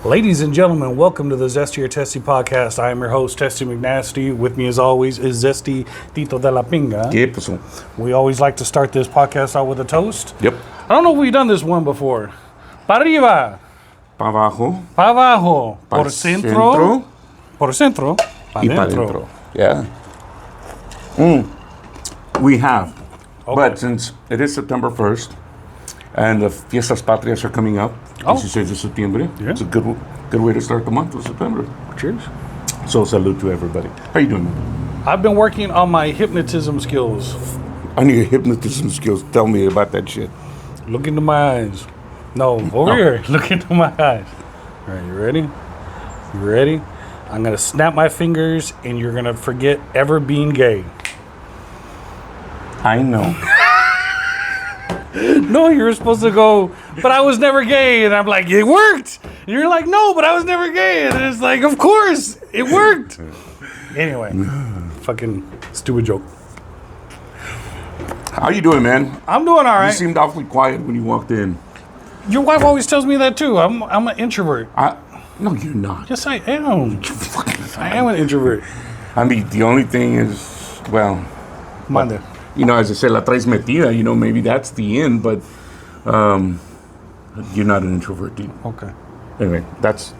Ladies and gentlemen, welcome to the Zesty or Testy podcast. I am your host, Testy McNasty. With me, as always, is Zesty Tito de la Pinga. ¿Qué pasó? We always like to start this podcast out with a toast. Yep. I don't know if we've done this one before. Pa arriba. Pa abajo. Pa abajo. Pa Por centro. Por centro. Pa Y pa dentro. Yeah. We have. Okay. But since it is September 1st, and the Fiestas Patrias are coming up, Oh. 16 de septiembre, Yeah. it's a good way to start the month of September. Cheers. So salute to everybody. How you doing, man? I've been working on my hypnotism skills. I need hypnotism skills. Tell me about that shit. Look into my eyes. No, over here. Look into my eyes. All right, you ready? You ready? I'm going to snap my fingers, and you're going to forget ever being gay. I know. No, you were supposed to go, but I was never gay. And I'm like, it worked. And you're like, no, but I was never gay. And it's like, of course, it worked. Anyway, fucking stupid joke. How you doing, man? I'm doing all You right. seemed awfully quiet when you walked in. Your wife always tells me that too. I'm an introvert. No, you're not. Yes, I am. I am an introvert. I mean, the only thing is, well, Mande. you know, as I say, la traes metida, you know, maybe that's the end, but you're not an introvert, dude. Okay. Anyway, but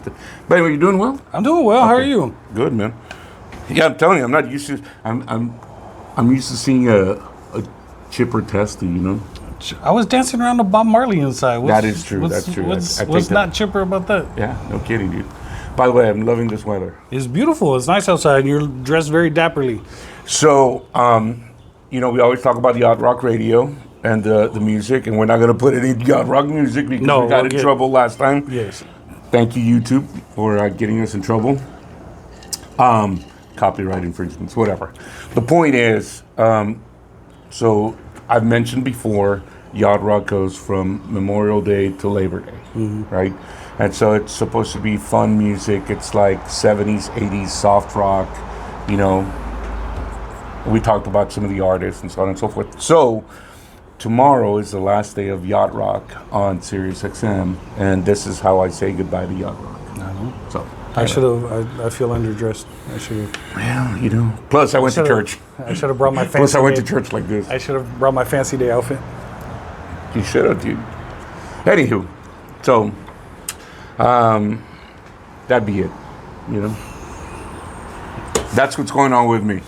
anyway, you're doing well? I'm doing well. How are you? Good, man. Yeah, I'm telling you, I'm not used to, I'm used to seeing a chipper testy, you know? I was dancing around to Bob Marley inside. That is true, that's true. What's I take not that. chipper about that? Yeah, no kidding, dude. By the way, I'm loving this weather. It's beautiful. It's nice outside. And you're dressed very dapperly. So, you know, we always talk about the yacht rock radio and the music, and we're not going to put any yacht rock music because we got in trouble last time. Yes. Thank you, YouTube, for getting us in trouble. Copyright infringements, whatever. The point is, so I've mentioned before, yacht rock goes from Memorial Day to Labor Day, right? And so it's supposed to be fun music. It's like 70s, 80s soft rock, you know. We talked about some of the artists and so on and so forth. So tomorrow is the last day of Yacht Rock on Sirius XM, and this is how I say goodbye to Yacht Rock. I know. So I should have. I feel underdressed. I should have. well, you know. Plus, I went to church. I should have brought my fancy. Plus, I went day. to church like this. I should have brought my fancy day outfit. You should have, dude. Anywho, so that'd be it. You know, that's what's going on with me.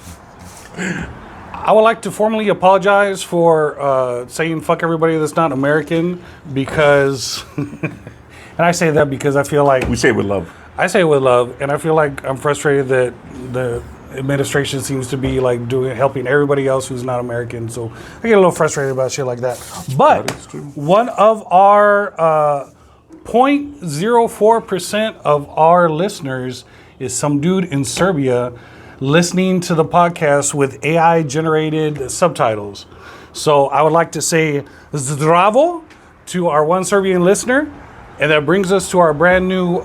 I would like to formally apologize for saying fuck everybody that's not American because, and I say that because I feel like We say it with love. I say it with love, and I feel like I'm frustrated that the administration seems to be like helping everybody else who's not American. So I get a little frustrated about shit like that. But That is true. one of our 0.04% of our listeners is some dude in Serbia listening to the podcast with AI generated subtitles. So I would like to say zdravo to our one Serbian listener, and that brings us to our brand new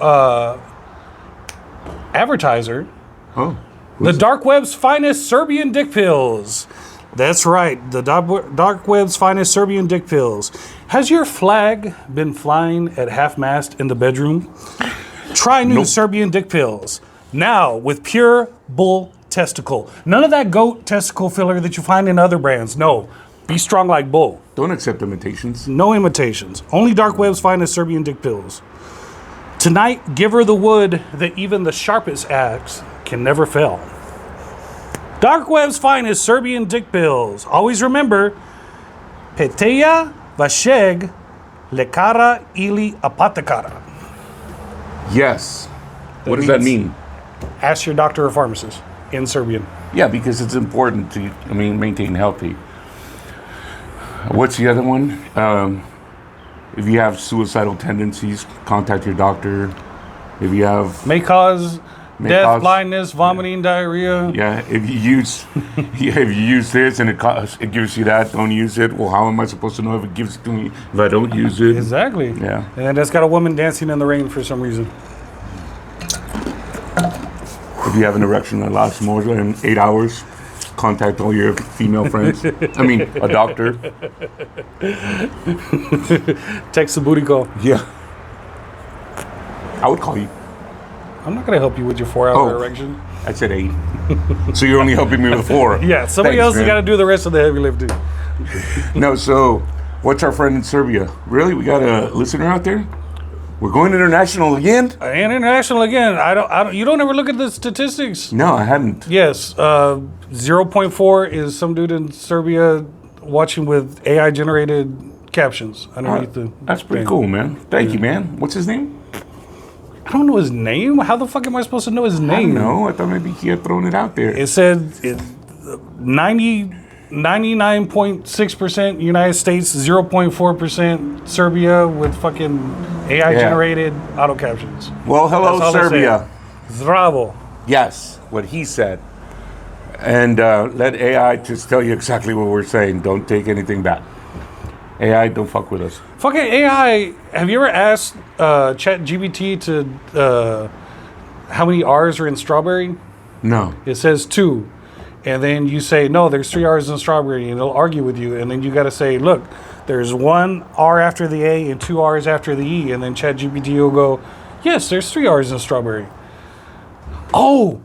advertiser, Oh, the dark web's finest Serbian dick pills. That's right, the dark web's finest Serbian dick pills. Has your flag been flying at half-mast in the bedroom? Try new Nope. Serbian dick pills. Now with pure bull testicle. None of that goat testicle filler that you find in other brands. No, be strong like bull. don't accept imitations. No imitations. Only dark web's finest Serbian dick pills. Tonight, give her the wood that even the sharpest axe can never fell. Dark web's finest Serbian dick pills. Always remember, peteja vasheg lekara ili apotekara. Yes. What does that means- mean? Ask your doctor or pharmacist in Serbian. Yeah, because it's important to, maintain healthy. What's the other one? If you have suicidal tendencies, contact your doctor. If you have, May cause May death, cause- blindness, vomiting, diarrhea. yeah, if you use, if you use this and it gives you that, don't use it. Well, how am I supposed to know if it gives it to me if I don't use it? Exactly. Yeah. And then it's got a woman dancing in the rain for some reason. If you have an erection that lasts more than 8 hours, contact all your female friends. I mean, a doctor. Text the booty call. Yeah. I would call you. I'm not going to help you with your 4-hour erection. I said 8. So you're only helping me with 4. Yeah, somebody else has got to do the rest of the heavy lifting. No, so what's our friend in Serbia? Really? We got a listener out there? We're going international again? And international again. I don't. You don't ever look at the statistics. No, I hadn't. Yes, 0.4 is some dude in Serbia watching with AI generated captions underneath the. That's pretty thing. cool, man. Thank you, man. What's his name? I don't know his name. How the fuck am I supposed to know his name? I don't know. I thought maybe he had thrown it out there. It said 99.6% United States, 0.4% Serbia with fucking AI generated auto captions. Well, hello, Serbia. Zdravo. Yes, what he said. And let AI just tell you exactly what we're saying. Don't take anything back. AI, don't fuck with us. Fucking AI. Have you ever asked ChatGPT to how many R's are in strawberry? No. It says 2. And then you say, no, there's 3 R's in strawberry, and it'll argue with you. And then you got to say, look, there's 1 R after the A and 2 R's after the E. And then ChatGPT will go, yes, there's 3 R's in strawberry. Oh,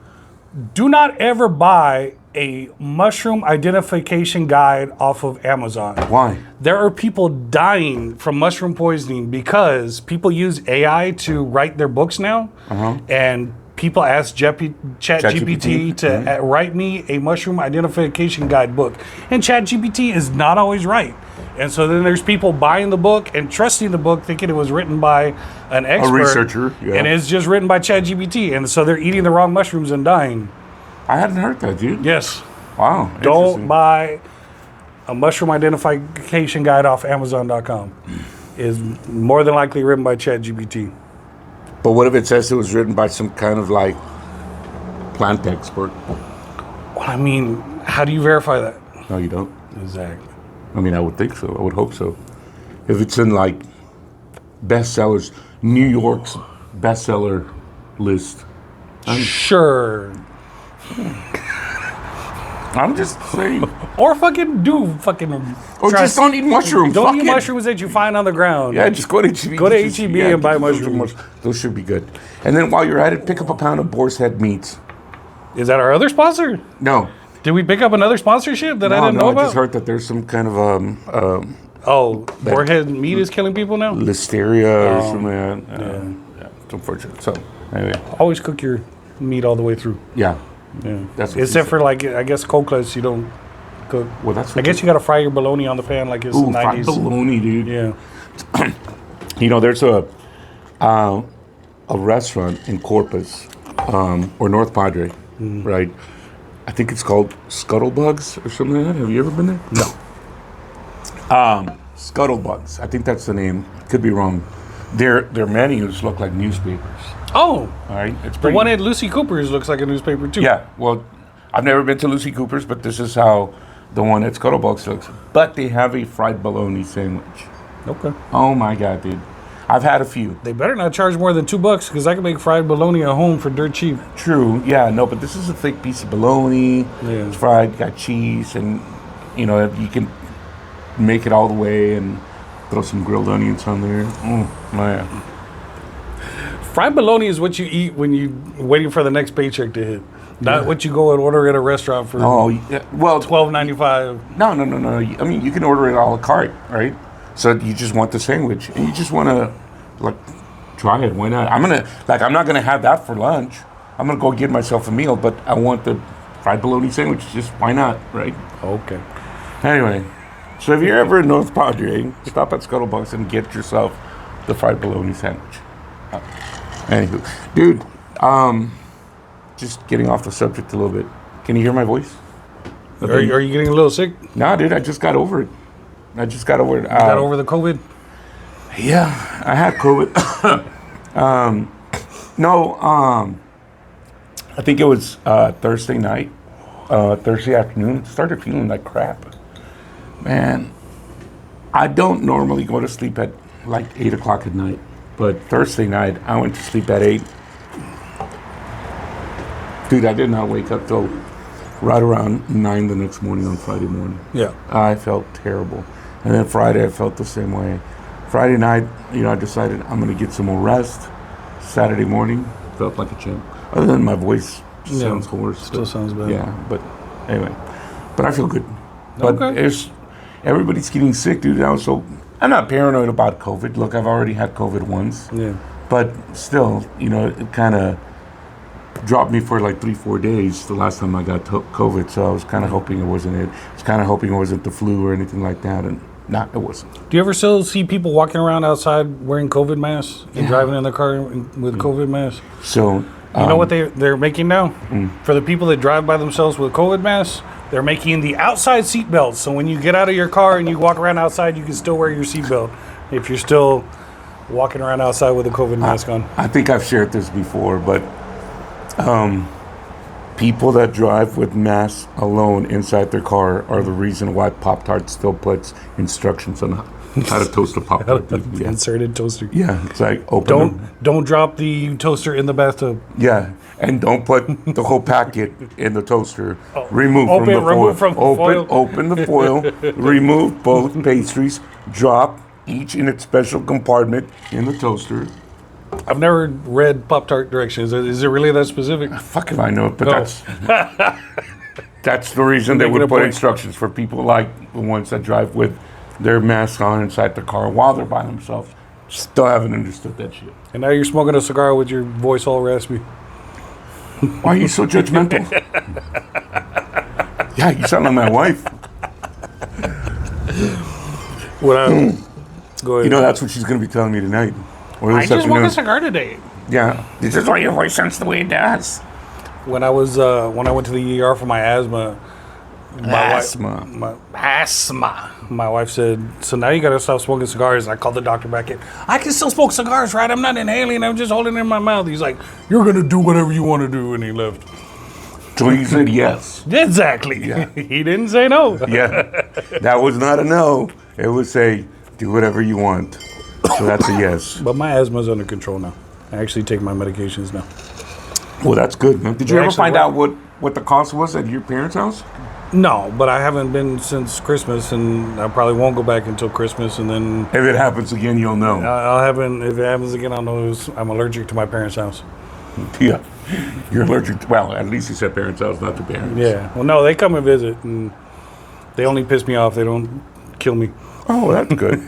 do not ever buy a mushroom identification guide off of Amazon. Why? There are people dying from mushroom poisoning because people use AI to write their books now. And people ask ChatGPT to write me a mushroom identification guide book. And ChatGPT is not always right. And so then there's people buying the book and trusting the book, thinking it was written by an expert. A researcher, yeah. And it's just written by ChatGPT. And so they're eating the wrong mushrooms and dying. I hadn't heard that, dude. Yes. Wow. Don't buy a mushroom identification guide off Amazon.com. Is more than likely written by ChatGPT. But what if it says it was written by some kind of like plant expert? Well, I mean, how do you verify that? No, you don't. Exactly. I mean, I would think so. I would hope so. If it's in like bestsellers, New York's bestseller list. Sure. I'm just saying. Or fucking Or just don't eat mushrooms. Don't eat mushrooms that you find on the ground. Yeah, just go to HEB. Go to HEB and buy mushrooms. Those should be good. And then while you're at it, pick up a pound of boar's head meat. Is that our other sponsor? No. Did we pick up another sponsorship that I didn't know about? I just heard that there's some kind of boarhead meat is killing people now? Listeria or something like that. Yeah, it's unfortunate. So, anyway. Always cook your meat all the way through. Yeah. Yeah. That's what except for like, I guess coquelas you don't cook. Well, that's what I guess you got to fry your bologna on the pan like it's the 90s. Fried bologna, dude. Yeah. You know, there's a restaurant in Corpus or North Padre, right? I think it's called Scuttlebugs or something like that. Have you ever been there? No. Scuttlebugs. I think that's the name. Could be wrong. Their menus look like newspapers. Oh. All right. It's The pretty. one at Lucy Cooper's looks like a newspaper too. Yeah. Well, I've never been to Lucy Cooper's, but this is how the one at Scuttlebugs looks. But they have a fried bologna sandwich. Okay. Oh my God, dude. I've had a few. They better not charge more than $2 because I can make fried bologna at home for dirt cheap. True. Yeah. No, but this is a thick piece of bologna. Yeah. It's fried, got cheese, and you know you can make it all the way and throw some grilled onions on there. Man. Fried bologna is what you eat when you waiting for the next paycheck to hit. Not what you go and order at a restaurant for $12.95. No. I mean, you can order it a la carte, right? So you just want the sandwich, and you just want to, like, try it. Why not? I'm not gonna have that for lunch. I'm gonna go get myself a meal, but I want the fried bologna sandwich. Just why not, right? Okay. Anyway, so if you're ever in North Padre, stop at Scuttlebugs and get yourself the fried bologna sandwich. Anywho, dude, just getting off the subject a little bit. Can you hear my voice? Are you getting a little sick? Nah, dude, I just got over it. You got over the COVID? Yeah, I had COVID. I think it was Thursday night, Thursday afternoon. Started feeling like crap. Man, I don't normally go to sleep at like 8 o'clock at night, but Thursday night I went to sleep at 8. Dude, I did not wake up till right around 9 the next morning on Friday morning. Yeah. I felt terrible. And then Friday I felt the same way. Friday night, I decided I'm going to get some more rest. Saturday morning, felt like a champ. Other than my voice sounds hoarse. Still sounds bad. Yeah, but anyway. But I feel good. But everybody's getting sick, dude. I'm not paranoid about COVID. Look, I've already had COVID once. Yeah. But still, it kind of dropped me for like 3-4 days the last time I got COVID. So I was kind of hoping it wasn't it. I was kind of hoping it wasn't the flu or anything like that. And it wasn't. Do you ever still see people walking around outside wearing COVID masks and driving in their car with COVID masks? So you know what they're making now? For the people that drive by themselves with COVID masks, they're making the outside seat belts. So when you get out of your car and you walk around outside, you can still wear your seat belt if you're still walking around outside with a COVID mask on. I think I've shared this before, but people that drive with masks alone inside their car are the reason why Pop-Tart still puts instructions on how to toast a Pop-Tart. Yeah. Inserted toaster. Yeah, it's like Don't drop the toaster in the bathtub. Yeah, and don't put the whole packet in the toaster. Remove from the foil. Open the foil. Remove both pastries. Drop each in its special compartment in the toaster. I've never read Pop-Tart directions. Is it really that specific? Fuck if I know it, but that's the reason they would put instructions for people like the ones that drive with their mask on inside the car while they're by themselves. Still haven't understood that shit. And now you're smoking a cigar with your voice all raspy. Why are you so judgmental? Yeah, you sound like my wife. Go ahead. That's what she's going to be telling me tonight. Or this I just afternoon. smoked a cigar today. Yeah, this is why your voice sounds the way it does. When I went to the ER for my asthma, my wife said, "So now you got to stop smoking cigars." And I called the doctor back in. I can still smoke cigars, right? I'm not inhaling. I'm just holding it in my mouth. He's like, "You're gonna do whatever you want to do," and he left. So he said yes. Exactly. Yeah. He didn't say no. Yeah, that was not a no. It was a do whatever you want. So that's a yes. But my asthma's under control now. I actually take my medications now. Well, that's good, man. Did you ever find out what the cost was at your parents' house? No, but I haven't been since Christmas, and I probably won't go back until Christmas, and then... If it happens again, you'll know. If it happens again, I'll know I'm allergic to my parents' house. Yeah. You're allergic to... Well, at least you said parents' house, not to parents. Yeah. Well, no, they come and visit, and they only piss me off. They don't kill me. Oh, that's good.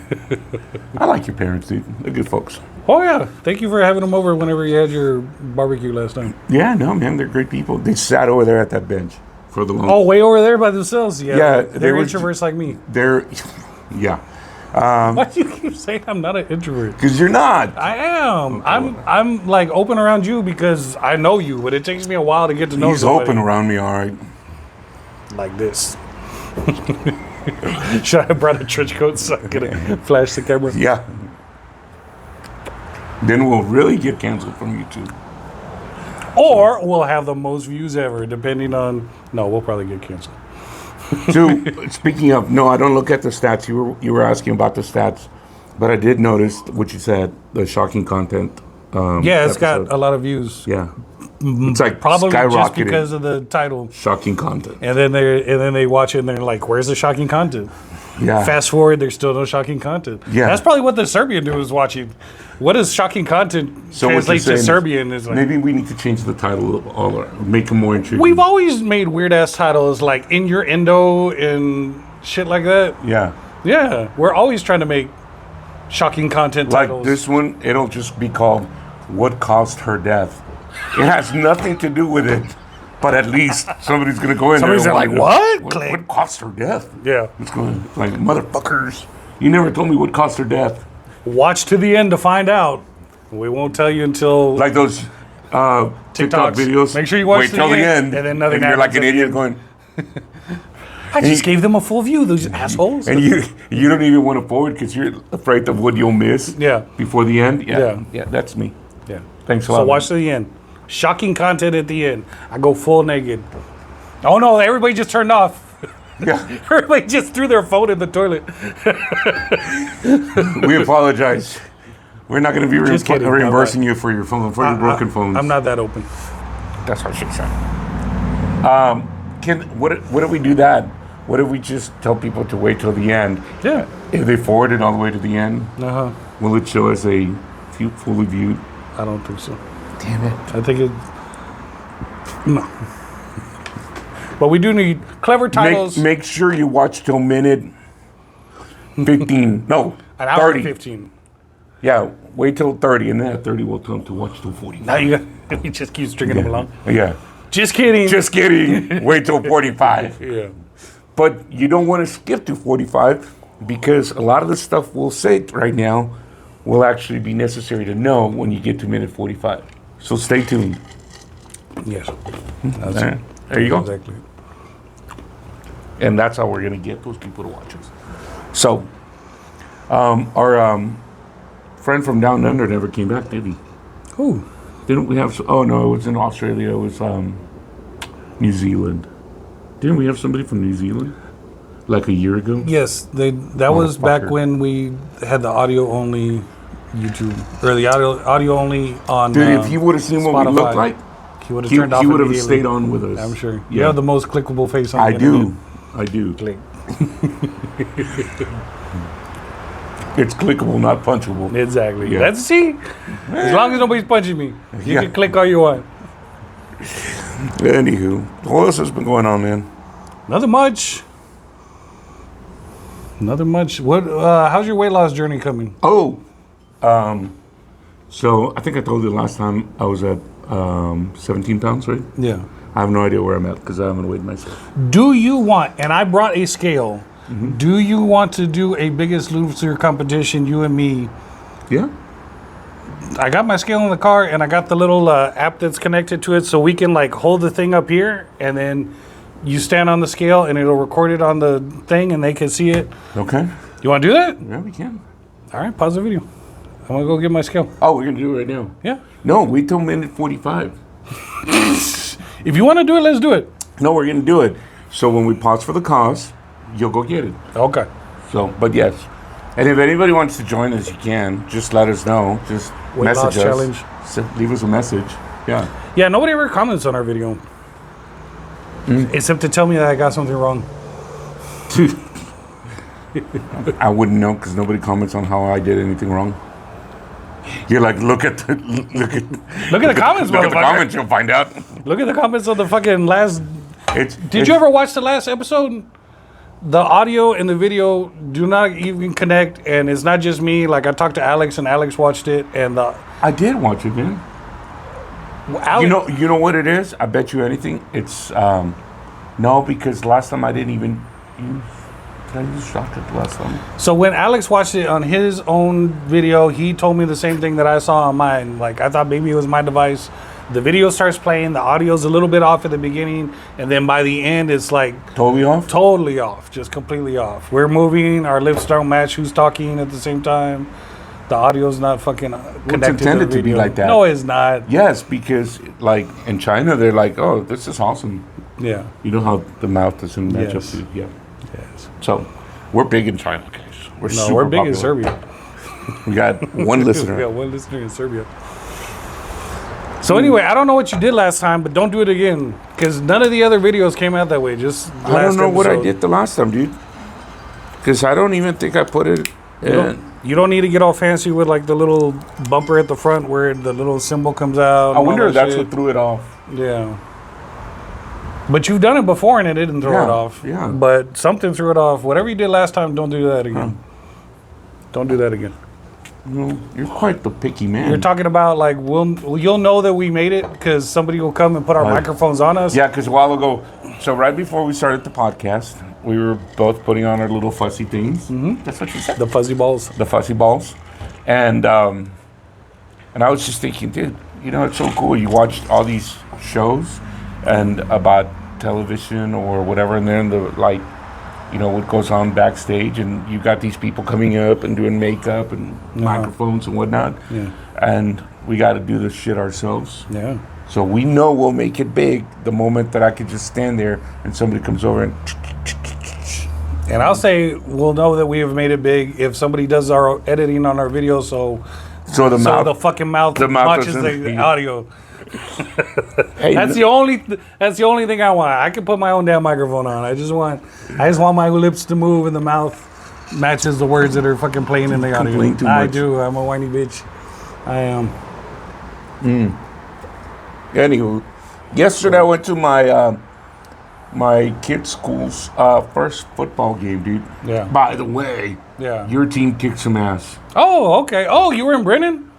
I like your parents, dude. They're good folks. Oh, yeah. Thank you for having them over whenever you had your barbecue last time. Yeah, no, man. They're great people. They sat over there at that bench for the long... Oh, way over there by themselves? Yeah. They're were, introverts like me. Yeah. Why do you keep saying I'm not an introvert? Because you're not. I am. I'm like open around you because I know you, but it takes me a while to get to know somebody. He's open around me, all right. Like this. Should I have brought a trench coat so I could flash the camera? Yeah. Then we'll really get canceled from YouTube. Or we'll have the most views ever, depending on... No, we'll probably get canceled. So, speaking of... No, I don't look at the stats. You were asking about the stats. But I did notice what you said, the shocking content. It's got a lot of views. Yeah. It's like probably skyrocketed. Just because of the title. Shocking content. And then they watch it and they're like, "Where's the shocking content?" Yeah. Fast forward, there's still no shocking content. Yeah. That's probably what the Serbian dude was watching. What does shocking content translate to Serbian? Is like, maybe we need to change the title of all, or make it more intriguing. We've always made weird ass titles like "In Your Endo" and shit like that. Yeah. Yeah. We're always trying to make shocking content titles. Like this one, it'll just be called "What Caused Her Death." It has nothing to do with it, but at least somebody's going to go in Somebody's there. Like, what? What caused her death? Yeah. It's going like, motherfuckers, you never told me what caused her death. Watch to the end to find out. We won't tell you until... Like those TikTok videos. Make sure you watch Wait till the end. And then nothing happens. You're like an idiot going... I just gave them a full view, those assholes. And you don't even want to forward because you're afraid of what you'll miss before the end. Yeah, that's me. Yeah. Thanks a lot. So watch to the end. Shocking content at the end. I go full naked. Oh no, everybody just turned off. Yeah. Everybody just threw their phone in the toilet. We apologize. We're not going to be reimbursing you for your phone, for your broken phones. I'm not that open. That's what she said. What if we do that? What if we just tell people to wait till the end? Yeah. If they forward it all the way to the end, will it show us a fully viewed I don't think so. Damn it. I think it. No. But we do need clever titles. Make sure you watch till minute 15. No, An hour 30. and 15. Yeah, wait till 30, and then at 30 we'll tell them to watch till 40. Now you got. We just keep stringing them along. Yeah. Just kidding. Just kidding. Wait till 45. Yeah. But you don't want to skip to 45 because a lot of the stuff we'll say right now will actually be necessary to know when you get to minute 45. So stay tuned. Yes. There you go. Exactly. And that's how we're going to get those people to watch us. So, our friend from Down Under never came back, did he? Who? Didn't we have... Oh, no, it was in Australia. It was New Zealand. Didn't we have somebody from New Zealand? Like a year ago? Yes, that was back when we had the audio only YouTube, or the audio only on Dude, if you would have seen what we looked like, he would have turned off. He would have immediately. stayed on with us. I'm sure. Yeah. You have the most clickable face on I the do. internet. I do. Click. It's clickable, not punchable. Exactly. Yeah. That's see. As long as nobody's punching me, you can click all you want. Anywho, what else has been going on, man? Nothing much. Nothing much. What? How's your weight loss journey coming? Oh, so I think I told you last time I was at 17 pounds, right? Yeah. I have no idea where I'm at because I haven't weighed myself. Do you want? And I brought a scale. Mm-hmm. Do you want to do a Biggest Loser competition? You and me. Yeah. I got my scale in the car, and I got the little app that's connected to it, so we can like hold the thing up here, and then you stand on the scale, and it'll record it on the thing, and they can see it. Okay. You want to do that? Yeah, we can. All right, pause the video. I'm gonna go get my scale. Oh, we're gonna do it right now. Yeah. No, wait till minute 45. If you want to do it, let's do it. No, we're gonna do it. So when we pause for the cause, you'll go get it. Okay. So, but yes. And if anybody wants to join us, you can. Just let us know. Just Weight message loss us. challenge. Leave us a message. Yeah. Yeah, nobody ever comments on our video. Except to tell me that I got something wrong. I wouldn't know because nobody comments on how I did anything wrong. You're like, look at the Look at the comments, look at the motherfucker. comments. You'll find out. Look at the comments on the fucking last. Did It's you ever watch the last episode? The audio and the video do not even connect, and it's not just me. Like I talked to Alex, and Alex watched it, and I did watch it, man. Alex, You know what it is? I bet you anything. It's no, because last time I didn't even use. Did I use shotgun last time? So when Alex watched it on his own video, he told me the same thing that I saw on mine. Like I thought maybe it was my device. The video starts playing, the audio's a little bit off at the beginning, and then by the end it's like Totally off. totally off, just completely off. We're moving, our lips don't match who's talking at the same time. The audio's not fucking connected intended to the to be video. like that. No, it's not. Yes, because like in China, they're like, "Oh, this is awesome." Yeah. You know how the mouth doesn't match Yes. up to yeah. Yes. So we're big in China, guys. We're No, super we're big popular. in Serbia. We got one We listener. got one listener in Serbia. So anyway, I don't know what you did last time, but don't do it again, because none of the other videos came out that way. Just last I don't know what I episode. did the last time, dude. Because I don't even think I put it. You don't need to get all fancy with like the little bumper at the front where the little symbol comes out. I and wonder all if that that's shit. what threw it off. Yeah. But you've done it before and it didn't throw Yeah, it off. yeah. But something threw it off. Whatever you did last time, don't do that again. Don't do that again. No, you're quite the picky man. You're talking about like you'll know that we made it because somebody will come and put our microphones on us. Yeah, because a while ago, so right before we started the podcast, we were both putting on our little fussy things. Mm-hmm. That's what you said. The fuzzy balls. The fussy balls, and I was just thinking, dude, you know, it's so cool. You watched all these shows and about television or whatever, and then the like, you know, what goes on backstage, and you got these people coming up and doing makeup and microphones and whatnot. Yeah. And we got to do this shit ourselves. Yeah. So we know we'll make it big the moment that I could just stand there and somebody comes over and. And I'll say we'll know that we have made it big if somebody does our editing on our video, so the fucking mouth matches the audio. Hey, That's the only thing I want. I can put my own damn microphone on. I just want my lips to move and the mouth matches the words that are fucking playing in the audio. Complain too I much. do. I'm a whiny bitch. I am. Anywho, yesterday I went to my kid's school's first football game, dude. Yeah. By the way, your team kicked some ass. Oh, okay. Oh, you were in Brennan?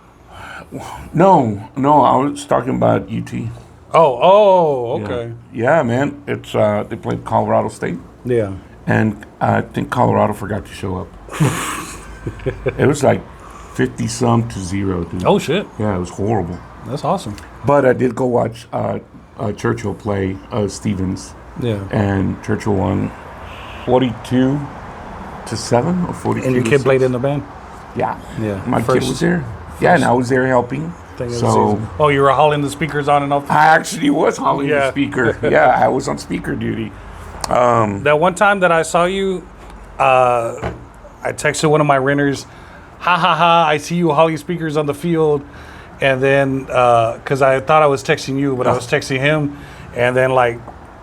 No, I was talking about UT. Oh, okay. Yeah, man. It's they played Colorado State, Yeah. and I think Colorado forgot to show up. It was like 50-some to 0, dude. Oh, shit. Yeah, it was horrible. That's awesome. But I did go watch Churchill play Stevens, Yeah. and Churchill won 42-7 or 42. And your kid played in the band? Yeah, Yeah. my kid was there. Yeah, and I was there helping. Thing of the So season. Oh, you were hauling the speakers on and off? I actually was hauling the Yeah. speaker. Yeah, I was on speaker duty. That one time that I saw you, I texted one of my renters, ha ha ha, I see you hauling speakers on the field. And then, because I thought I was texting you, but I was texting him. And then, like,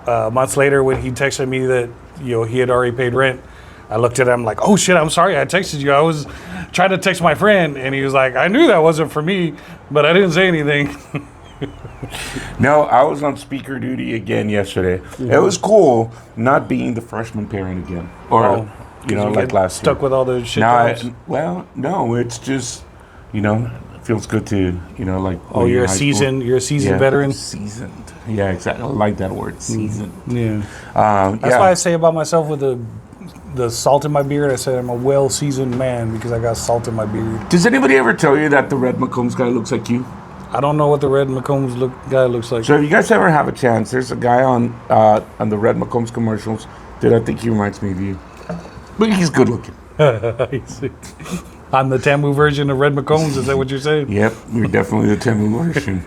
months later, when he texted me that, he had already paid rent, I looked at him like, oh shit, I'm sorry I texted you. I was trying to text my friend. And he was like, I knew that wasn't for me, but I didn't say anything. No, I was on speaker duty again yesterday. It was cool not being the freshman parent again. Or, like last Stuck year. with all the shit No, jobs. no, it's just, it feels good to, like. Oh, when you're a in high seasoned, school. you're a seasoned veteran. Seasoned. Yeah, exactly. I like that word, seasoned. Yeah. That's why I say about myself with the salt in my beard. I say I'm a well-seasoned man because I got salt in my beard. Does anybody ever tell you that the Red McCombs guy looks like you? I don't know what the Red McCombs guy looks like. So if you guys ever have a chance, there's a guy on the Red McCombs commercials that I think he reminds me of you. But he's good looking. I'm the Tamu version of Red McCombs. Is that what you're saying? Yep, you're definitely the Tamu version.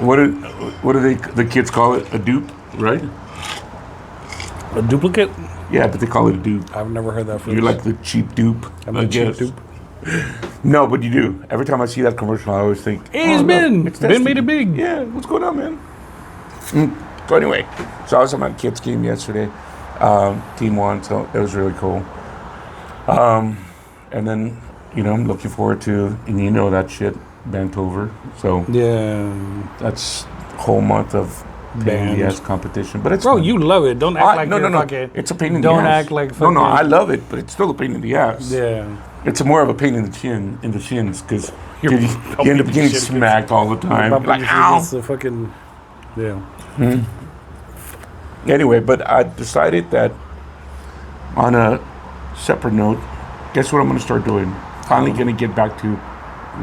What do the kids call it? A dupe, right? A duplicate? Yeah, but they call it a dupe. I've never heard that phrase. You're like the cheap dupe. I'm the cheap dupe. No, but you do. Every time I see that commercial, I always think, Hey, it's Ben made it big. Yeah, what's going on, man? So anyway, I was at my kids' game yesterday. Team won, so it was really cool. And then, I'm looking forward to, and that shit bent over. So Yeah. that's a whole month of pain in the ass competition. But it's fun. You love it. Don't act like no. fucking... It's a pain in the ass. Don't act like fucking... No, I love it, but it's still a pain in the ass. Yeah. It's more of a pain in the shins, because you end up getting shit smacked all the time. Like, ow! It's a fucking... Yeah. Anyway, but I decided that on a separate note, guess what I'm going to start doing? Finally going to get back to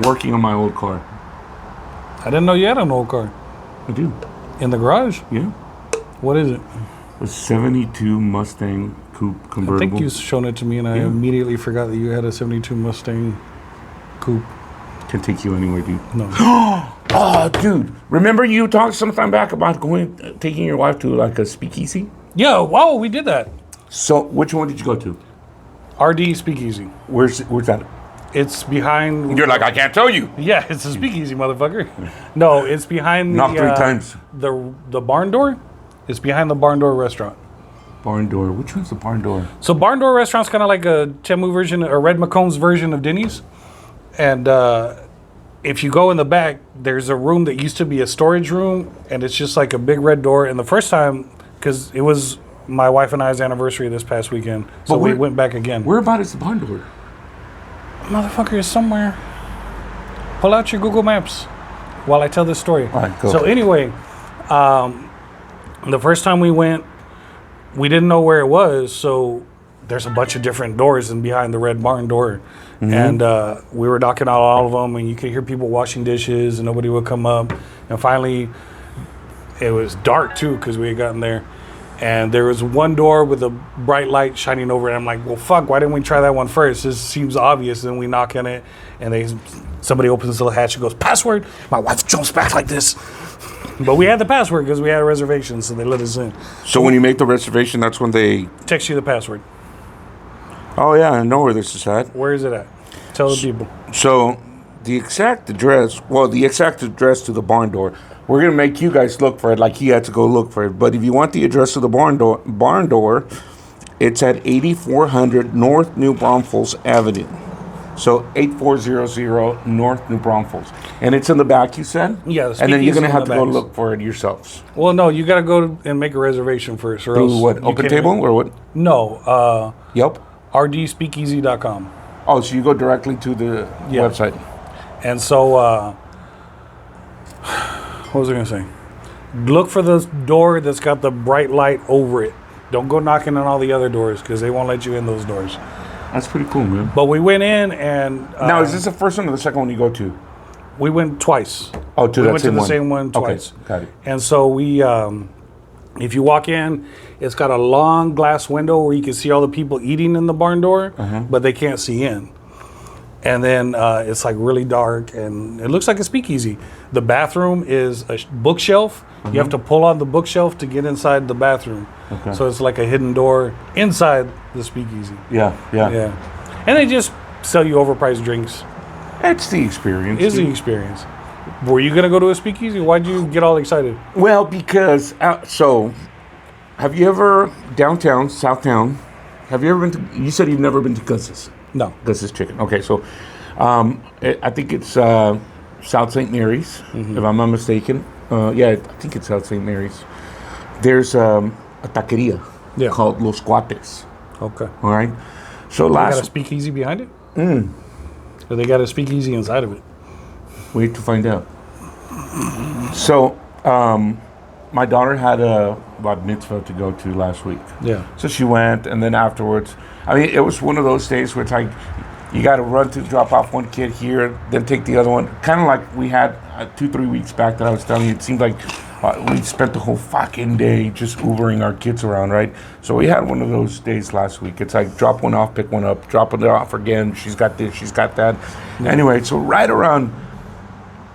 working on my old car. I didn't know you had an old car. I do. In the garage? Yeah. What is it? A 72 Mustang Coupe I convertible. think you've shown it to me, and I immediately forgot that you had a 72 Mustang Coupe. Can take you anywhere, dude. No. Oh, dude. Remember you talked some time back about taking your wife to like a speakeasy? Yeah, wow, we did that. So, which one did you go to? RD Speakeasy. Where's that? It's behind... You're like, I can't tell you. Yeah, it's a speakeasy, motherfucker. No, it's behind Knock 3 times. The barn door. It's behind the barn door restaurant. Barn door. Which one's the barn door? So barn door restaurant's kind of like a Temu version, or Red McCombs version of Denny's. And if you go in the back, there's a room that used to be a storage room, and it's just like a big red door. And the first time, because it was my wife and I's anniversary this past weekend, so we went back again. Where about is the barn door? Motherfucker is somewhere. Pull out your Google Maps while I tell this story. All right, go. So anyway, the first time we went, we didn't know where it was, so there's a bunch of different doors in behind the red barn door. And we were knocking out all of them, and you could hear people washing dishes, and nobody would come up. And finally, it was dark too, because we had gotten there. And there was one door with a bright light shining over it. I'm like, well, fuck, why didn't we try that one first? This seems obvious. And we knock on it, and somebody opens this little hatch and goes, password. My wife jumps back like this. But we had the password because we had a reservation, so they let us in. So when you make the reservation, that's when they text you the password. Oh, yeah, I know where this is at. Where is it at? Tell the people. So the exact address to the barn door, we're going to make you guys look for it like he had to go look for it. But if you want the address of the barn door, it's at 8400 North New Braunfels Avenue. So 8400 North New Braunfels. And it's in the back, you said? Yeah, the and then you're speakeasy going to in have the to go back. look for it yourselves. Well, no, you got to go and make a reservation first. Or Through else what, you Open can't Table make- or what? No, Yelp? rdspeakeasy.com. Oh, so you go directly to the website. And so, what was I going to say? Look for the door that's got the bright light over it. Don't go knocking on all the other doors because they won't let you in those doors. That's pretty cool, man. But we went in and... Now, is this the first one or the second one you go to? We went twice. Oh, to we that went same to the one. same one twice. Okay, got it. And so we, if you walk in, it's got a long glass window where you can see all the people eating in the barn door, but they can't see in. And then it's like really dark, and it looks like a speakeasy. The bathroom is a bookshelf. You have to pull on the bookshelf to get inside the bathroom. Okay. So it's like a hidden door inside the speakeasy. Yeah. Yeah. And they just sell you overpriced drinks. It's the experience. Is the experience. Were you going to go to a speakeasy? Why'd you get all excited? Well, because, so, have you ever, downtown, Southtown, have you ever been to, you said you've never been to Gus's? No. Gus's Chicken. Okay, so, I think it's South St. Mary's, if I'm not mistaken. Yeah, I think it's South St. Mary's. There's a taqueria called Los Cuates. Okay. All right? So They got a last, speakeasy behind it? Or they got a speakeasy inside of it? wait to find out. So, my daughter had a bat mitzvah to go to last week. Yeah. So she went, and then afterwards, I mean, it was one of those days where it's like, you got to run to drop off one kid here, then take the other one. Kind of like we had 2-3 weeks back that I was telling you. It seemed like we spent the whole fucking day just Ubering our kids around, right? So we had one of those days last week. It's like drop one off, pick one up, drop it off again. She's got this, she's got that. Anyway, so right around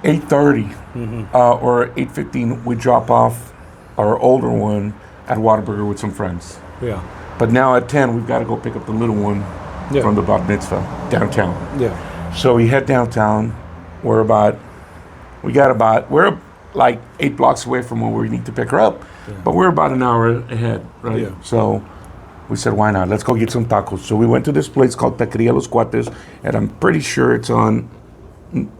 8:30 or 8:15, we drop off our older one at Whataburger with some friends. Yeah. But now at 10, we've got to go pick up the little one from the bat mitzvah downtown. Yeah. So we head downtown. We're like 8 blocks away from where we need to pick her up, but we're about an hour ahead, right? Yeah. So we said, why not? Let's go get some tacos. So we went to this place called Taqueria Los Cuates, and I'm pretty sure it's on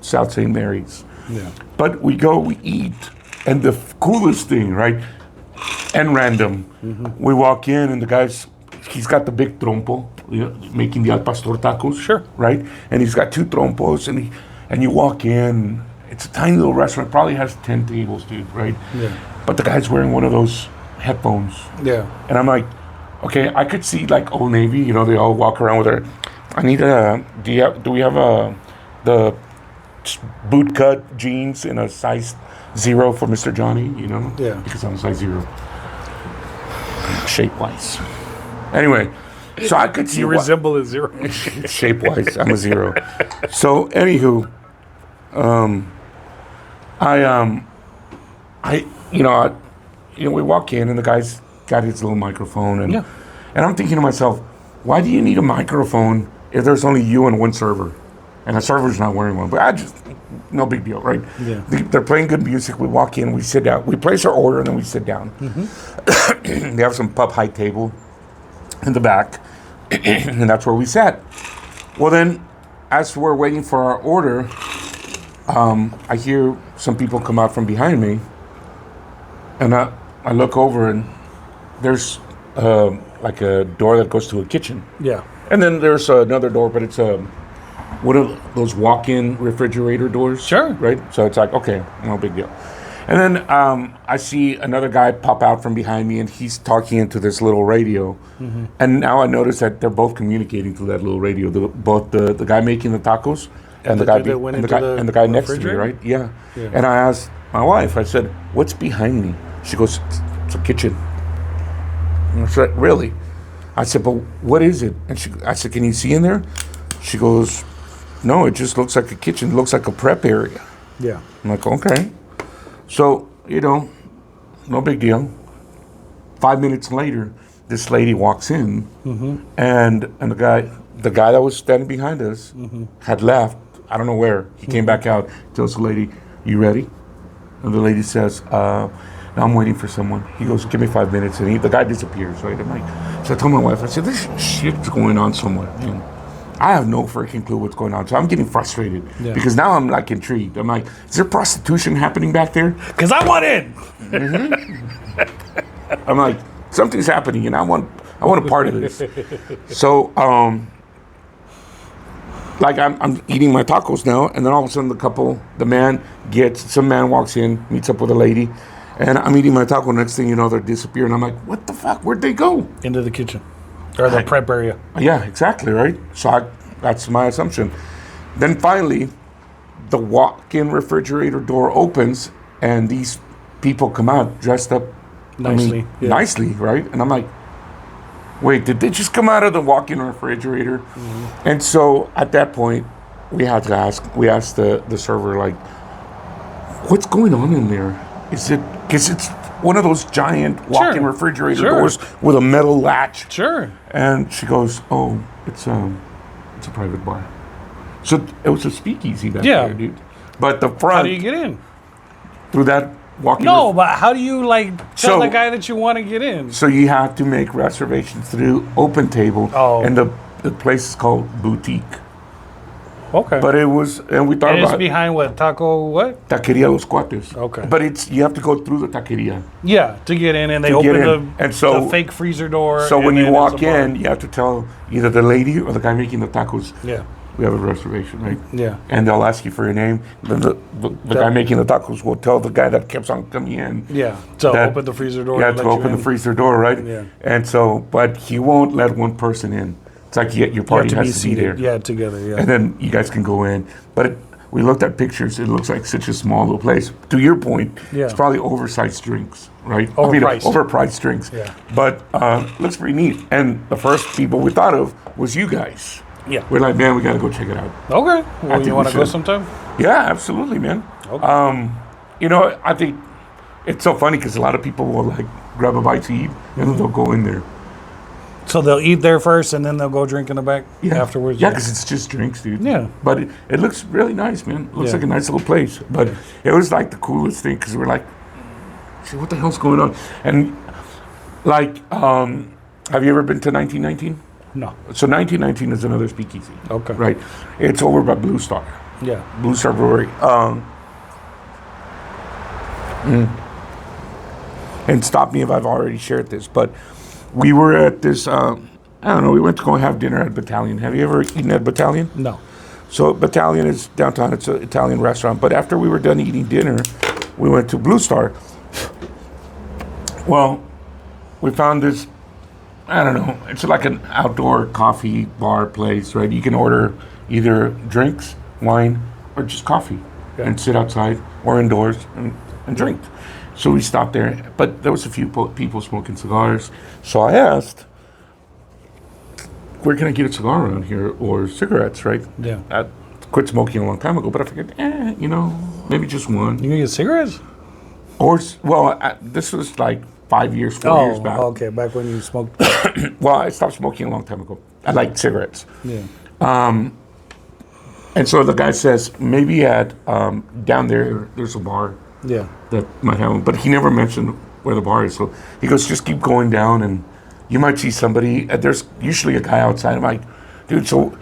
South St. Mary's. Yeah. But we go, we eat, and the coolest thing, right? And random. We walk in, and the guy's, he's got the big trompo, making the al pastor tacos. Sure. Right? And he's got 2 trompos, and you walk in, it's a tiny little restaurant, probably has 10 tables, dude, right? Yeah. But the guy's wearing one of those headphones. Yeah. And I'm like, okay, I could see like Old Navy, they all walk around with their, I need do we have the boot cut jeans in a size 0 for Mr. Johnny, Yeah. Because I'm a size 0. Shape-wise. Anyway, so I could see You resemble a 0. shape-wise, I'm a 0. So, anywho, we walk in and the guy's got his little microphone and I'm thinking to myself, why do you need a microphone if there's only you and one server? And the server's not wearing one, but no big deal, right? Yeah. They're playing good music. We walk in, we sit down, we place our order, and then we sit down. They have some pub high table in the back, and that's where we sat. Well, then, as we're waiting for our order, I hear some people come out from behind me, and I look over, and there's like a door that goes to a kitchen. Yeah. And then there's another door, but it's one of those walk-in refrigerator doors. Sure. Right? So it's like, okay, no big deal. And then I see another guy pop out from behind me, and he's talking into this little radio. And now I notice that they're both communicating through that little radio. Both the guy making the tacos and the guy next to me, right? Yeah. And I asked my wife, I said, "What's behind me?" She goes, "It's a kitchen." And I said, "Really?" I said, "But what is it?" And I said, "Can you see in there?" She goes, "No, it just looks like a kitchen. It looks like a prep area." Yeah. I'm like, okay. So, no big deal. 5 minutes later, this lady walks in, and the guy that was standing behind us had left. I don't know where. He came back out, tells the lady, "You ready?" And the lady says, "No, I'm waiting for someone." He goes, "Give me 5 minutes." And the guy disappears, right? I'm like, so I told my wife, I said, "This shit's going on somewhere." I have no freaking clue what's going on. So I'm getting frustrated Yeah. because now I'm like intrigued. I'm like, is there prostitution happening back there? Because I want in. I'm like, something's happening and I want a part of this. So, like I'm eating my tacos now, and then all of a sudden some man walks in, meets up with a lady, and I'm eating my taco. Next thing you know, they're disappearing. I'm like, what the fuck? Where'd they go? Into the kitchen. Or the prep area. Yeah, exactly, right? So that's my assumption. Then finally, the walk-in refrigerator door opens, and these people come out dressed up Nicely. nicely, right? And I'm like, wait, did they just come out of the walk-in refrigerator? Mm-hmm. And so at that point, we asked the server, like, what's going on in there? Is it, because it's one of those giant walk-in refrigerator doors with a metal latch. Sure. And she goes, oh, it's a private bar. So it was a speakeasy back there, dude. But the front. How do you get in? Through that walk-in. No, but how do you tell the guy that you want to get in? So you have to make reservations through Open Table. Oh. And the place is called Boutique. Okay. But it was, and we thought and about it's behind what? Taco what? Taqueria Los Cuates. Okay. But you have to go through the taqueria. Yeah, to get in, and they open the fake freezer door. So when you walk in, you have to tell either the lady or the guy making the tacos. Yeah. We have a reservation, right? Yeah. And they'll ask you for your name. Then the guy making the tacos will tell the guy that keeps on coming in. Yeah. To open the freezer door. Yeah, to open the freezer door, right? Yeah. And so, but he won't let one person in. It's like your party has to be there. Yeah, together, yeah. And then you guys can go in. But we looked at pictures. It looks like such a small little place. To your point, it's probably oversized drinks, right? Overpriced drinks. Yeah. But looks pretty neat. And the first people we thought of was you guys. Yeah. We're like, man, we got to go check it out. Okay. Well, you want to go sometime? Yeah, absolutely, man. Okay. I think it's so funny because a lot of people will like grab a bite to eat and then they'll go in there. So they'll eat there first and then they'll go drink in the back afterwards? Yeah, because it's just drinks, dude. Yeah. But it looks really nice, man. It looks like a nice little place. But it was like the coolest thing because we're like, what the hell's going on? And like, have you ever been to 1919? No. So 1919 is another speakeasy. Okay. Right. It's over by Blue Star. Yeah. Blue Star Brewery. And stop me if I've already shared this, but we were at this, we went to go have dinner at Battalion. Have you ever eaten at Battalion? No. So Battalion is downtown. It's an Italian restaurant. But after we were done eating dinner, we went to Blue Star. Well, we found this, I don't know, it's like an outdoor coffee bar place, right? You can order either drinks, wine, or just coffee and sit outside or indoors and drink. So we stopped there, but there was a few people smoking cigars. So I asked, where can I get a cigar around here or cigarettes, right? Yeah. I quit smoking a long time ago, but I figured, maybe just one. You gonna get cigarettes? Or, this was like 5 years, 4 years back. Oh, okay, back when you smoked. Well, I stopped smoking a long time ago. I like cigarettes. Yeah. And so the guy says, maybe at down there's a bar. Yeah. That might have them, but he never mentioned where the bar is. So he goes, just keep going down, and you might see somebody. There's usually a guy outside. I'm like, dude, so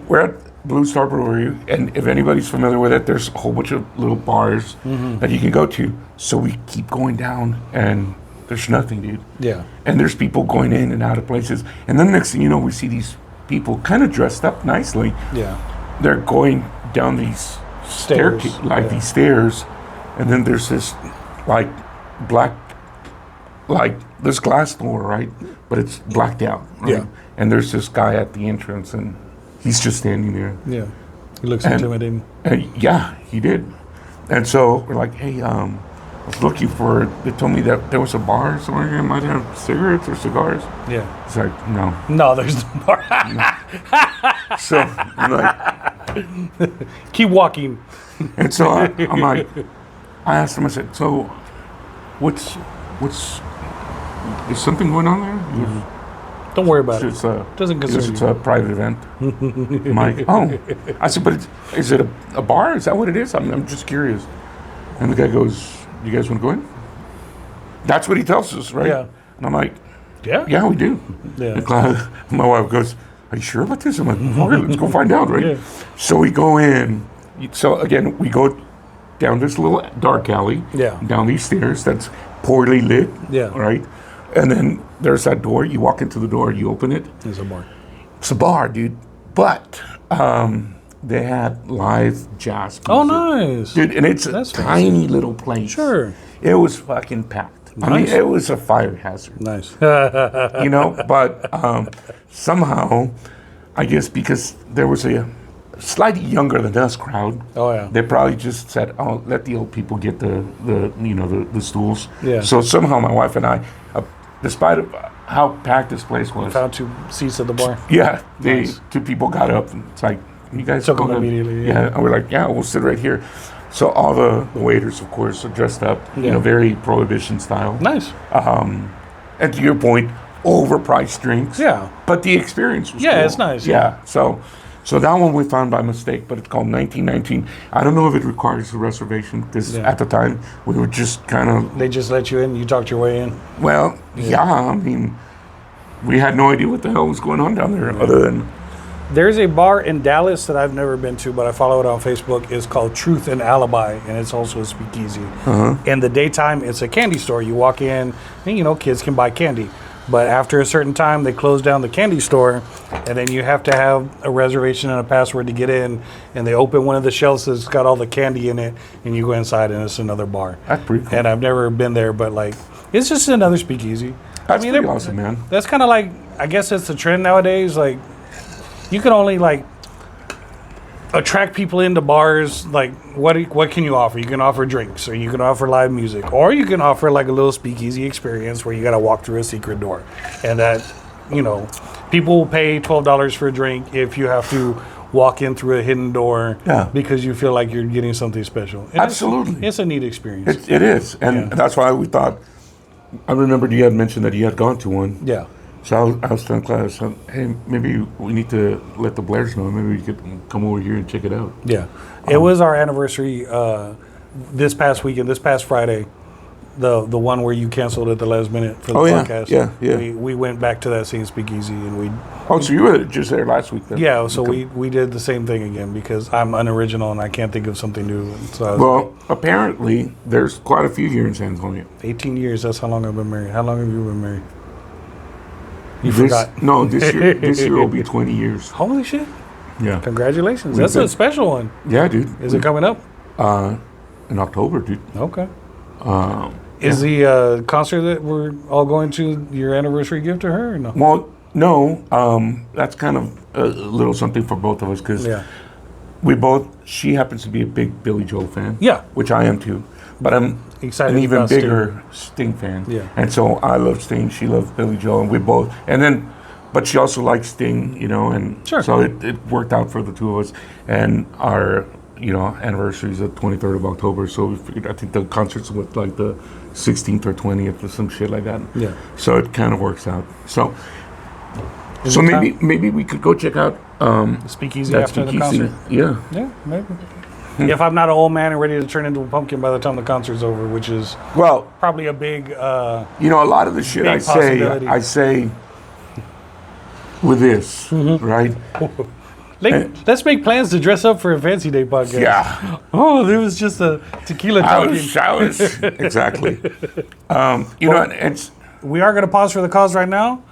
we're at Blue Star Brewery, and if anybody's familiar with it, there's a whole bunch of little bars that you can go to. So we keep going down, and there's nothing, dude. Yeah. And there's people going in and out of places, and then next thing you know, we see these people kind of dressed up nicely. Yeah. They're going down these Stairs. These stairs. And then there's this, like, black, like, this glass door, right? But it's blacked out, right? Yeah. And there's this guy at the entrance, and he's just standing there. Yeah. He looks intimidating. And yeah, he did. And so we're like, hey, I was looking for, they told me that there was a bar somewhere here, might have cigarettes or cigars. Yeah. It's like, no. No, there's no bar. So I'm like, keep walking. And so I'm like, I asked him, I said, so what's, is something going on there? Don't worry about It's it. Doesn't concern you. It's a private event. I'm like, oh. I said, but is it a bar? Is that what it is? I'm just curious. And the guy goes, you guys want to go in? That's what he tells us, right? Yeah. And I'm like, Yeah? yeah, we do. Yeah. And my wife goes, are you sure about this? I'm like, okay, let's go find out, right? Yeah. So we go in. So again, we go down this little dark alley, Yeah. down these stairs that's poorly lit, Yeah. right? And then there's that door. You walk into the door, you open it. There's a bar. It's a bar, dude. But they had live jazz music. Oh, nice. Dude, and it's That's a tiny fancy. little place. Sure. It was fucking packed. I mean, Nice. it was a fire hazard, Nice. you know? But somehow, I guess because there was a slightly younger than us crowd, Oh, yeah. they probably just said, "Oh, let the old people get the stools." Yeah. So somehow my wife and I, despite how packed this place was, Found 2 seats at the bar. yeah, Nice. 2 people got up and it's like, "You guys Took go them ahead." immediately, Yeah. yeah. And we're like, "Yeah, we'll sit right here." So all the waiters, of course, are dressed up, Yeah. very Prohibition style. Nice. And to your point, overpriced drinks. Yeah. But the experience was Yeah, cool. it's nice, Yeah. So that one we found by mistake, but it's called 1919. I don't know if it requires a reservation because Yeah. at the time we were just kind of, They just let you in. You talked your way in. well, yeah, I mean, we had no idea what the hell was going on down there other than, There's a bar in Dallas that I've never been to, but I follow it on Facebook. It's called Truth and Alibi, and it's also a speakeasy. In the daytime, it's a candy store. You walk in, and kids can buy candy. But after a certain time, they close down the candy store, and then you have to have a reservation and a password to get in. And they open one of the shelves that's got all the candy in it, and you go inside, and it's another bar. that's pretty cool. And I've never been there, but it's just another speakeasy. That's pretty they're- awesome, man. That's kind of like, I guess it's the trend nowadays. Like, you can only attract people into bars. Like, what can you offer? You can offer drinks, or you can offer live music, or you can offer like a little speakeasy experience where you got to walk through a secret door, and that, people will pay $12 for a drink if you have to walk in through a hidden door because you feel like you're getting something special. And Absolutely. it's a neat experience. It is. And Yeah. that's why we thought, I remembered you had mentioned that you had gone to one. Yeah. So I was telling Claudia, hey, maybe we need to let the Blairs know. Maybe we could come over here and check it out. Yeah. It was our anniversary this past weekend, this past Friday, the one where you canceled at the last minute for the podcast. Yeah. We went back to that same speakeasy and we Oh, so you were just there last week then? yeah, so we did the same thing again because I'm unoriginal and I can't think of something new. So I was Well, apparently there's quite a few here in San Antonio. 18 years, that's how long I've been married. How long have you been married? You This- forgot. No, this year will be 20 years. Holy shit. Yeah. Congratulations. We've That's a been- special one. Yeah, dude. Is it coming up? In October, dude. Okay. Is the concert that we're all going to your anniversary gift to her or no? Well, no, that's kind of a little something for both of us because Yeah. she happens to be a big Billy Joel fan. Yeah. Which I am too. But I'm Excited an even about bigger Sting fan. Yeah. And so I love Sting. She loves Billy Joel. And we both, but she also likes Sting, and Sure. so it worked out for the two of us. And our, anniversary is the 23rd of October. So we figured, I think the concert's with like the 16th or 20th or some shit like that. Yeah. So it kind of works out. So Is so it maybe we could go check out Speakeasy that after the speakeasy. concert? Yeah. Yeah, maybe. If I'm not an old man and ready to turn into a pumpkin by the time the concert's over, which is Well, probably a big a lot of the shit Big possibility. I say with this, right? let's make plans to dress up for a Fancy Day podcast. Yeah. Oh, there was just a tequila talking. I was exactly. It's We are going to pause for the cause right now,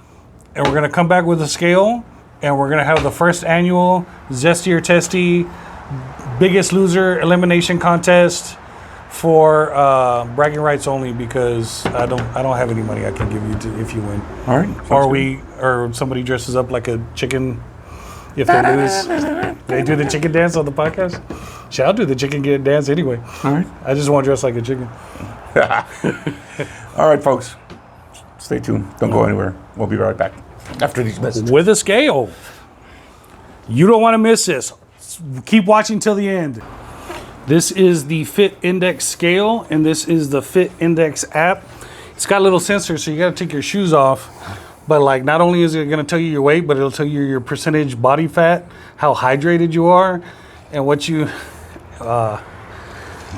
and we're going to come back with a scale, and we're going to have the first annual Zesty or Testy Biggest Loser Elimination Contest for bragging rights only because I don't have any money I can give you if you win. all right. Or somebody dresses up like a chicken if they lose. They do the chicken dance on the podcast. Shit, I'll do the chicken dance anyway. All right. I just want to dress like a chicken. All right, folks. Stay tuned. Don't go anywhere. We'll be right back after these messages. With a scale. You don't want to miss this. Keep watching till the end. This is the Fit Index scale, and this is the Fit Index app. It's got a little sensor, so you got to take your shoes off. But not only is it going to tell you your weight, but it'll tell you your percentage body fat, how hydrated you are, and what you, I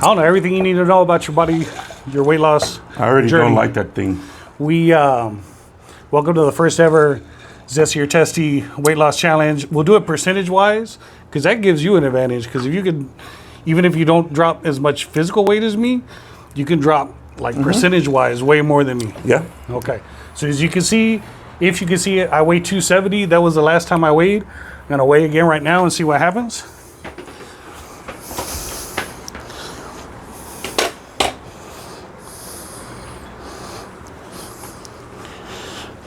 don't know, everything you need to know about your body, your weight loss I already journey. don't like that thing. We welcome to the first ever Zesty or Testy weight loss challenge. We'll do it percentage wise because that gives you an advantage. Because if you could, even if you don't drop as much physical weight as me, you can drop like percentage wise way more than me. Yeah. Okay. So as you can see, if you can see it, I weigh 270. That was the last time I weighed. I'm gonna weigh again right now and see what happens.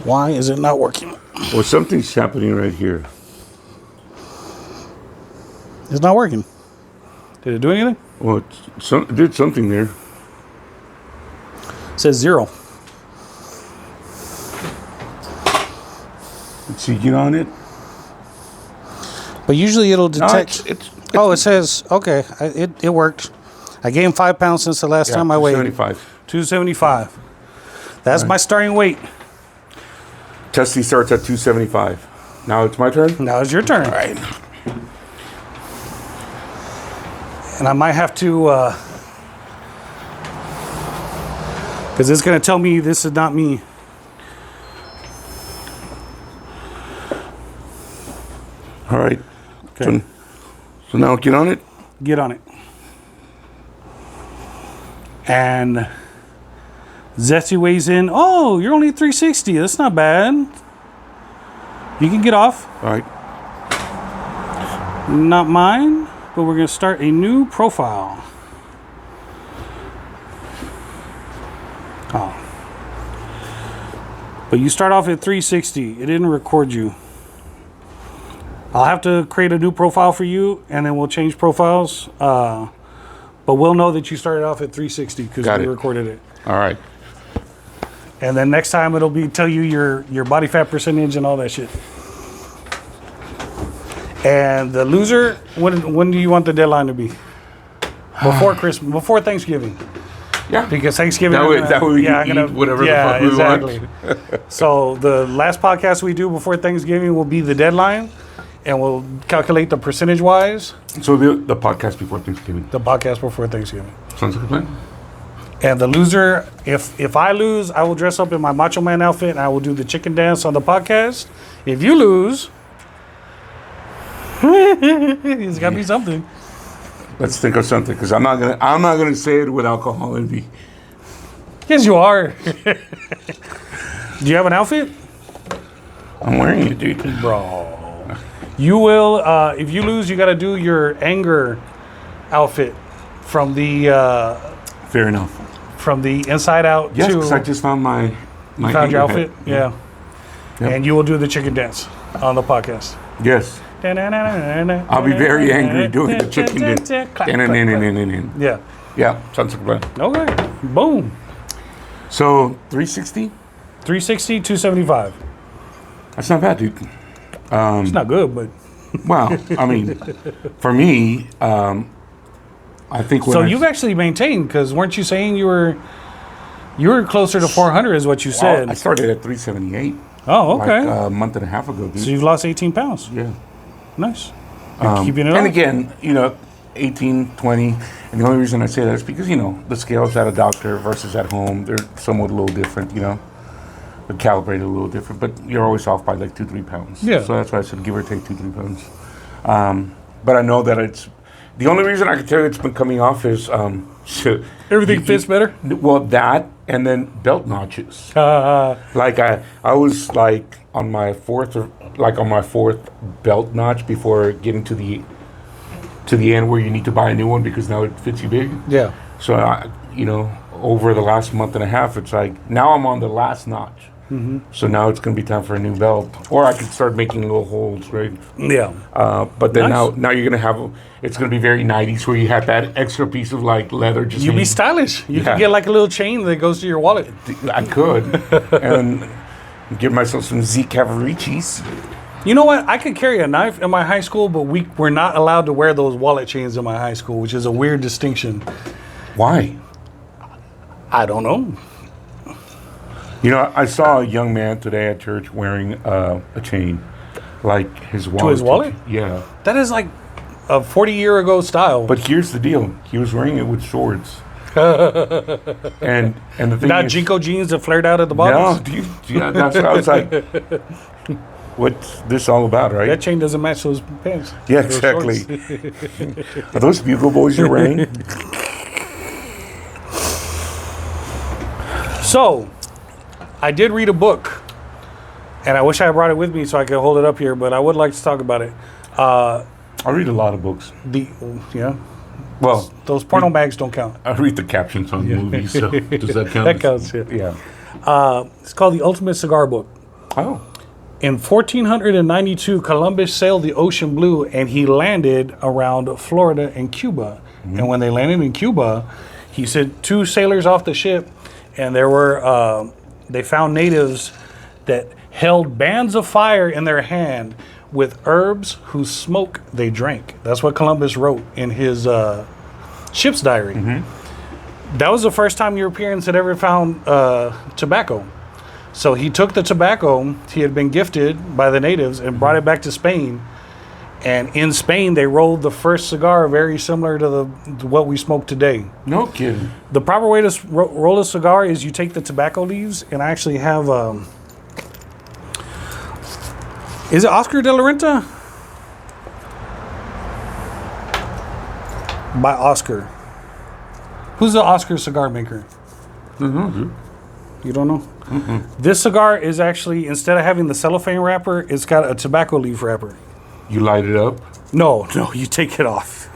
Why is it not working? Well, something's happening right here. It's not working. Did it do anything? Well, it did something there. It says 0. Let's see, get on it. But usually it'll No, detect. It says, okay, it worked. I gained 5 pounds since the last time I weighed. 275. That's my starting weight. Testy starts at 275. Now it's my turn? Now it's your turn. All right. And I might have to, because it's going to tell me this is not me. All right. Okay. So now get on it. Get on it. And Zesty weighs in. Oh, you're only 360. That's not bad. You can get off. All right. Not mine, but we're going to start a new profile. Oh. But you start off at 360. It didn't record you. I'll have to create a new profile for you, and then we'll change profiles. But we'll know that you started off at 360 because we recorded it. All right. And then next time it'll be tell you your body fat percentage and all that shit. And the loser, when do you want the deadline to be? Before Christmas, before Thanksgiving. Yeah. Because Thanksgiving. That way we can eat whatever the fuck we want. So the last podcast we do before Thanksgiving will be the deadline, and we'll calculate the percentage wise. So the podcast before Thanksgiving. The podcast before Thanksgiving. Sounds like a plan. And the loser, if I lose, I will dress up in my Macho Man outfit and I will do the chicken dance on the podcast. If you lose, it's got to be something. Let's think of something, because I'm not gonna say it with alcohol in me. Yes, you are. Do you have an outfit? I'm wearing it, dude. Bro. You will, if you lose, you got to do your anger outfit from the... Fair enough. From the inside out Yes, to... because I just found my You found your outfit? hat. Yeah. Yep. And you will do the chicken dance on the podcast. Yes. I'll be very angry doing the chicken dance. Yeah. Yeah, sounds like a plan. Okay. Boom. So, 360? 360, 275. That's not bad, dude. It's not good, but... Well, I mean, for me, I think when So you've actually maintained, because weren't you saying you were closer to 400 is what you said? I started at 378. Oh, okay. Like a month and a half ago, dude. So you've lost 18 pounds. Yeah. Nice. You're keeping it up. And again, 18, 20. And the only reason I say that is because, the scales at a doctor versus at home, they're somewhat a little different, They're calibrated a little different. But you're always off by like 2-3 pounds. Yeah. So that's why I said give or take 2-3 pounds. But I know that it's... The only reason I can tell you it's been coming off is... Everything fits better? Well, that and then belt notches. Like I was like on my fourth belt notch before getting to the end where you need to buy a new one because now it fits you big. Yeah. So over the last month and a half, it's like now I'm on the last notch. Mm-hmm. So now it's going to be time for a new belt, or I could start making little holes, right? Yeah. But then Nice. now you're going to have it's going to be very 90s where you have that extra piece of like leather. Just You'd be stylish. You could get like a little chain that goes to your wallet. I could, and give myself some Z Cavaricis. You know what? I could carry a knife in my high school, but we were not allowed to wear those wallet chains in my high school, which is a weird distinction. Why? I don't know. I saw a young man today at church wearing a chain, like his wallet. To his wallet? Yeah. That is like a 40-year-ago style. But here's the deal: he was wearing it with shorts. and the thing Not is, Jinko jeans that flared out at the bottom. No, dude, that's what I was like. what's this all about, right? That chain doesn't match those pants. Yeah, those exactly. shorts. Are those Bugle Boys you're wearing? So, I did read a book, and I wish I had brought it with me so I could hold it up here, but I would like to talk about it. I read a lot of books. Yeah, Well, those porno mags don't count. I read the captions on movies, so does that count? That counts, yeah. Yeah. It's called The Ultimate Cigar Book. Oh. In 1492, Columbus sailed the ocean blue, and he landed around Florida and Cuba. And when they landed in Cuba, he sent 2 sailors off the ship, and they found natives that held bands of fire in their hand with herbs whose smoke they drank. That's what Columbus wrote in his ship's diary. That was the first time Europeans had ever found tobacco. So he took the tobacco he had been gifted by the natives and brought it back to Spain. And in Spain, they rolled the first cigar very similar to what we smoke today. No kidding. The proper way to roll a cigar is you take the tobacco leaves, and I actually have... is it Oscar de la Renta? By Oscar. Who's the Oscar cigar maker? I don't know, dude. You don't know? This cigar is actually, instead of having the cellophane wrapper, it's got a tobacco leaf wrapper. You light it up? No, you take it off.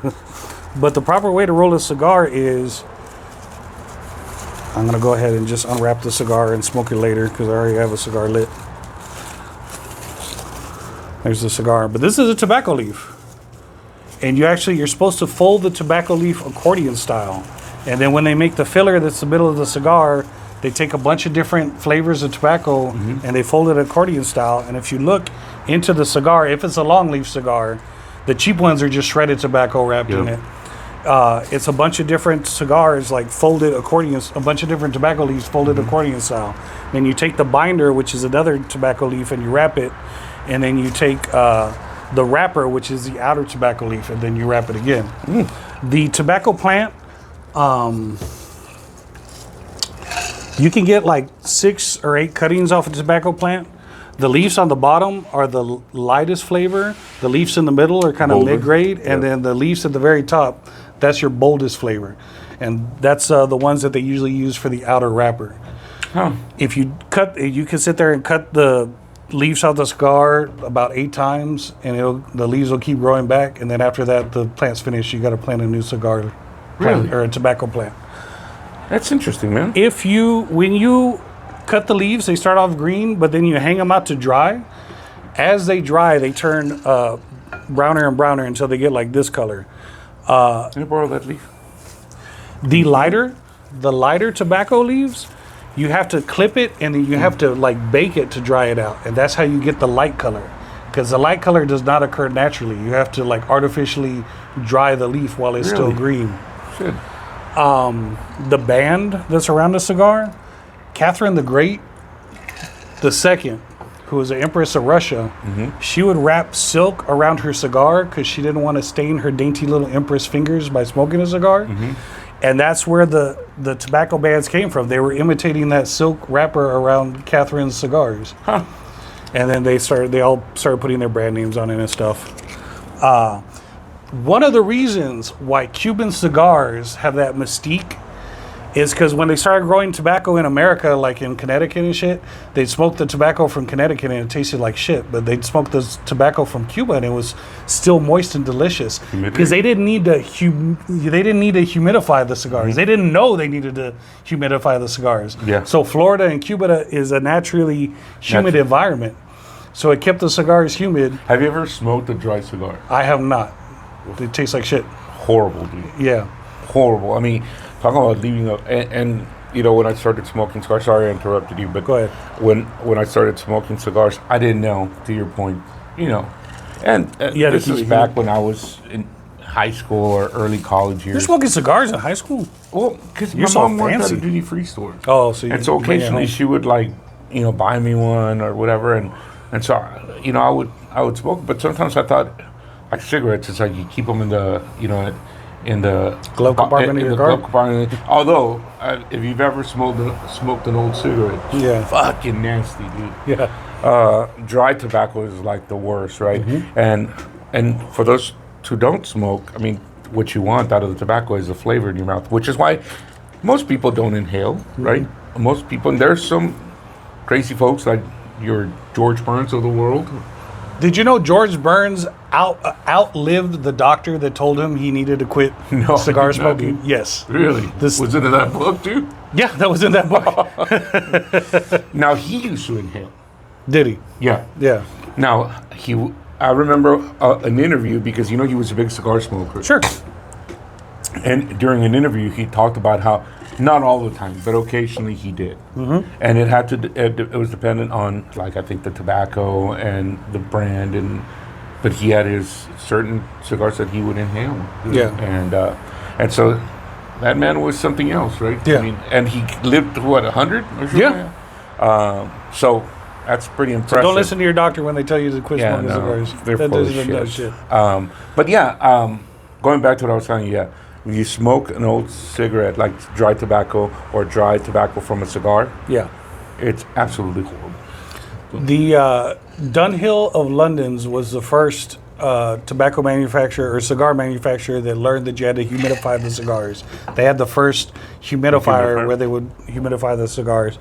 But the proper way to roll a cigar is... I'm going to go ahead and just unwrap the cigar and smoke it later because I already have a cigar lit. There's the cigar. But this is a tobacco leaf. And you're supposed to fold the tobacco leaf accordion style. And then when they make the filler that's the middle of the cigar, they take a bunch of different flavors of tobacco and they fold it accordion style. And if you look into the cigar, if it's a long leaf cigar, the cheap ones are just shredded tobacco wrapped in it. It's a bunch of different cigars, like folded accordion, a bunch of different tobacco leaves folded accordion style. Then you take the binder, which is another tobacco leaf, and you wrap it. And then you take the wrapper, which is the outer tobacco leaf, and then you wrap it again. The tobacco plant, you can get like 6 or 8 cuttings off a tobacco plant. The leaves on the bottom are the lightest flavor. The leaves in the middle are kind of mid-grade. And then the leaves at the very top, that's your boldest flavor. And that's the ones that they usually use for the outer wrapper. If you can sit there and cut the leaves out the cigar about 8 times, and the leaves will keep growing back. And then after that, the plant's finished. You got to plant a new cigar plant, or a tobacco plant. That's interesting, man. When you cut the leaves, they start off green, but then you hang them out to dry. As they dry, they turn browner and browner until they get like this color. Can I borrow that leaf? The lighter tobacco leaves, you have to clip it and then you have to like bake it to dry it out, and that's how you get the light color. Because the light color does not occur naturally. You have to like artificially dry the leaf while it's still green. Shit. The band that's around the cigar, Catherine the Great, the second, who was the Empress of Russia, she would wrap silk around her cigar because she didn't want to stain her dainty little Empress fingers by smoking a cigar. And that's where the tobacco bands came from. They were imitating that silk wrapper around Catherine's cigars. And then they all started putting their brand names on it and stuff. One of the reasons why Cuban cigars have that mystique is because when they started growing tobacco in America, like in Connecticut and shit, they'd smoke the tobacco from Connecticut and it tasted like shit. But they'd smoke the tobacco from Cuba and it was still moist and delicious because they didn't need to humidify the cigars. They didn't know they needed to humidify the cigars. So Florida and Cuba is a naturally humid environment, so it kept the cigars humid. Have you ever smoked a dry cigar? I have not. It tastes like shit. Horrible, dude. Yeah. Horrible. I mean, talking about leaving up, and you know, when I started smoking cigars, sorry I interrupted you, but go ahead. When I started smoking cigars, I didn't know, to your point, you know, and this is back when I was in high school or early college years. You're smoking cigars in high school? Well, because my mom worked at a duty-free store. Oh, so and so occasionally she would like, you know, buy me one or whatever, and so you know, I would smoke, but sometimes I thought, like cigarettes, it's like you keep them in the, you know, in the glove compartment of your car. Although, if you've ever smoked an old cigarette, fucking nasty, dude. Yeah. dry tobacco is like the worst, right? And for those who don't smoke, I mean, what you want out of the tobacco is the flavor in your mouth, which is why most people don't inhale, right? Most people, and there's some crazy folks like your George Burns of the world. Did you know George Burns outlived the doctor that told him he needed to quit cigar smoking? Yes. Really? Was it in that book too? Yeah, that was in that book. Now, he used to inhale. Did he? Yeah. Yeah. Now, I remember an interview because, he was a big cigar smoker. Sure. And during an interview, he talked about how, not all the time, but occasionally he did. And it was dependent on, like, I think the tobacco and the brand, but he had his certain cigars that he would inhale. Yeah. And so that man was something else, right? Yeah. I mean, and he lived to, what, 100 or something? Yeah. So that's pretty impressive. So don't listen to your doctor when they tell you to quit smoking cigars. They're That full of doesn't know shit. shit. But yeah, going back to what I was telling you, when you smoke an old cigarette, like dry tobacco or dry tobacco from a cigar, Yeah. it's absolutely horrible. The Dunhill of London's was the first tobacco manufacturer or cigar manufacturer that learned that you had to humidify the cigars. They had the first humidifier where they would humidify the cigars.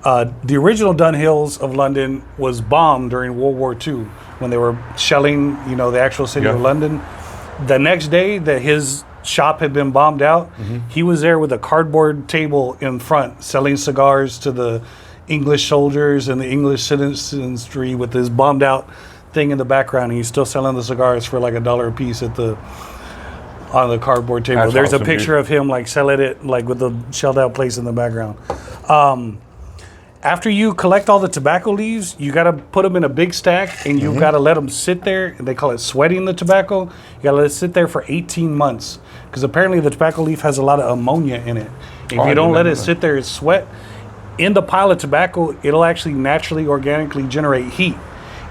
The original Dunhills of London was bombed during World War II when they were shelling, the actual city of London. The next day that his shop had been bombed out, he was there with a cardboard table in front selling cigars to the English soldiers and the English citizenry with this bombed out thing in the background, and he's still selling the cigars for like $1 a piece on the cardboard table. That's There's awesome, a picture of him like selling it like with the shelled out place in the background. After you collect all the tobacco leaves, you got to put them in a big stack, and you've got to let them sit there. They call it sweating the tobacco. You got to let it sit there for 18 months because apparently the tobacco leaf has a lot of ammonia in it. If you don't let it sit there and sweat, in the pile of tobacco, it'll actually naturally, organically generate heat,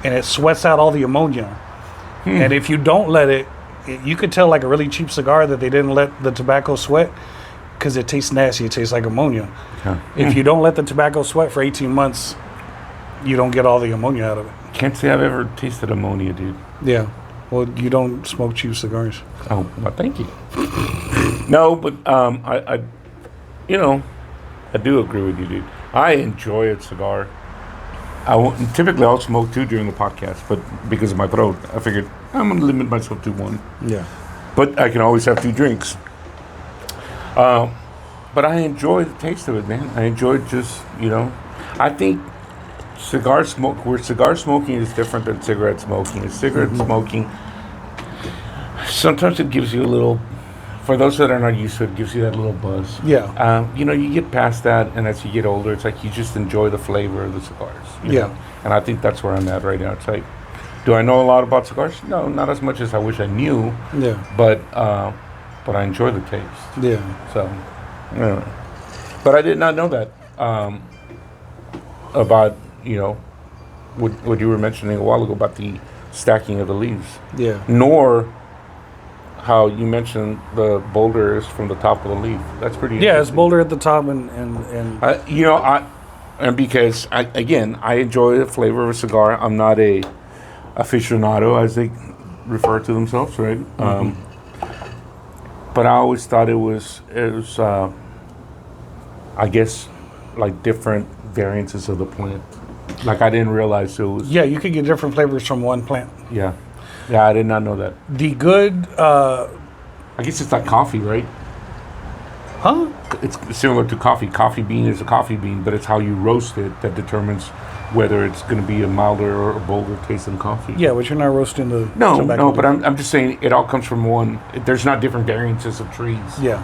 and it sweats out all the ammonia. And if you don't let it, you could tell like a really cheap cigar that they didn't let the tobacco sweat because it tastes nasty. It tastes like ammonia. If you don't let the tobacco sweat for 18 months, you don't get all the ammonia out of it. Can't say I've ever tasted ammonia, dude. Yeah. Well, you don't smoke cheap cigars. Oh, well, thank you. No, but I do agree with you, dude. I enjoy a cigar. Typically, I'll smoke two during the podcast, but because of my throat, I figured I'm going to limit myself to one. Yeah. But I can always have 2 drinks. But I enjoy the taste of it, man. I enjoy just, I think cigar smoking is different than cigarette smoking. Cigarette smoking, sometimes it gives you a little, for those that are not used to it, gives you that little buzz. Yeah. You get past that, and as you get older, it's like you just enjoy the flavor of the cigars. You know? And I think that's where I'm at right now. It's like, do I know a lot about cigars? No, not as much as I wish I knew. Yeah. But I enjoy the taste. Yeah. So, yeah. But I did not know that about, what you were mentioning a while ago about the stacking of the leaves. Yeah. Nor how you mentioned the boulder is from the top of the leaf. That's pretty interesting. Yeah, it's boulder at the top and and because I enjoy the flavor of a cigar. I'm not a aficionado, as they refer to themselves, right? But I always thought it was I guess like different variances of the plant. Like I didn't realize it was. Yeah, you could get different flavors from one plant. Yeah, I did not know that. The good. I guess it's like coffee, right? Huh? It's similar to coffee. Coffee bean is a coffee bean, but it's how you roast it that determines whether it's going to be a milder or a bolder tasting coffee. Yeah, but you're not roasting the No, tobacco. but I'm just saying it all comes from one. There's not different variances of trees. Yeah.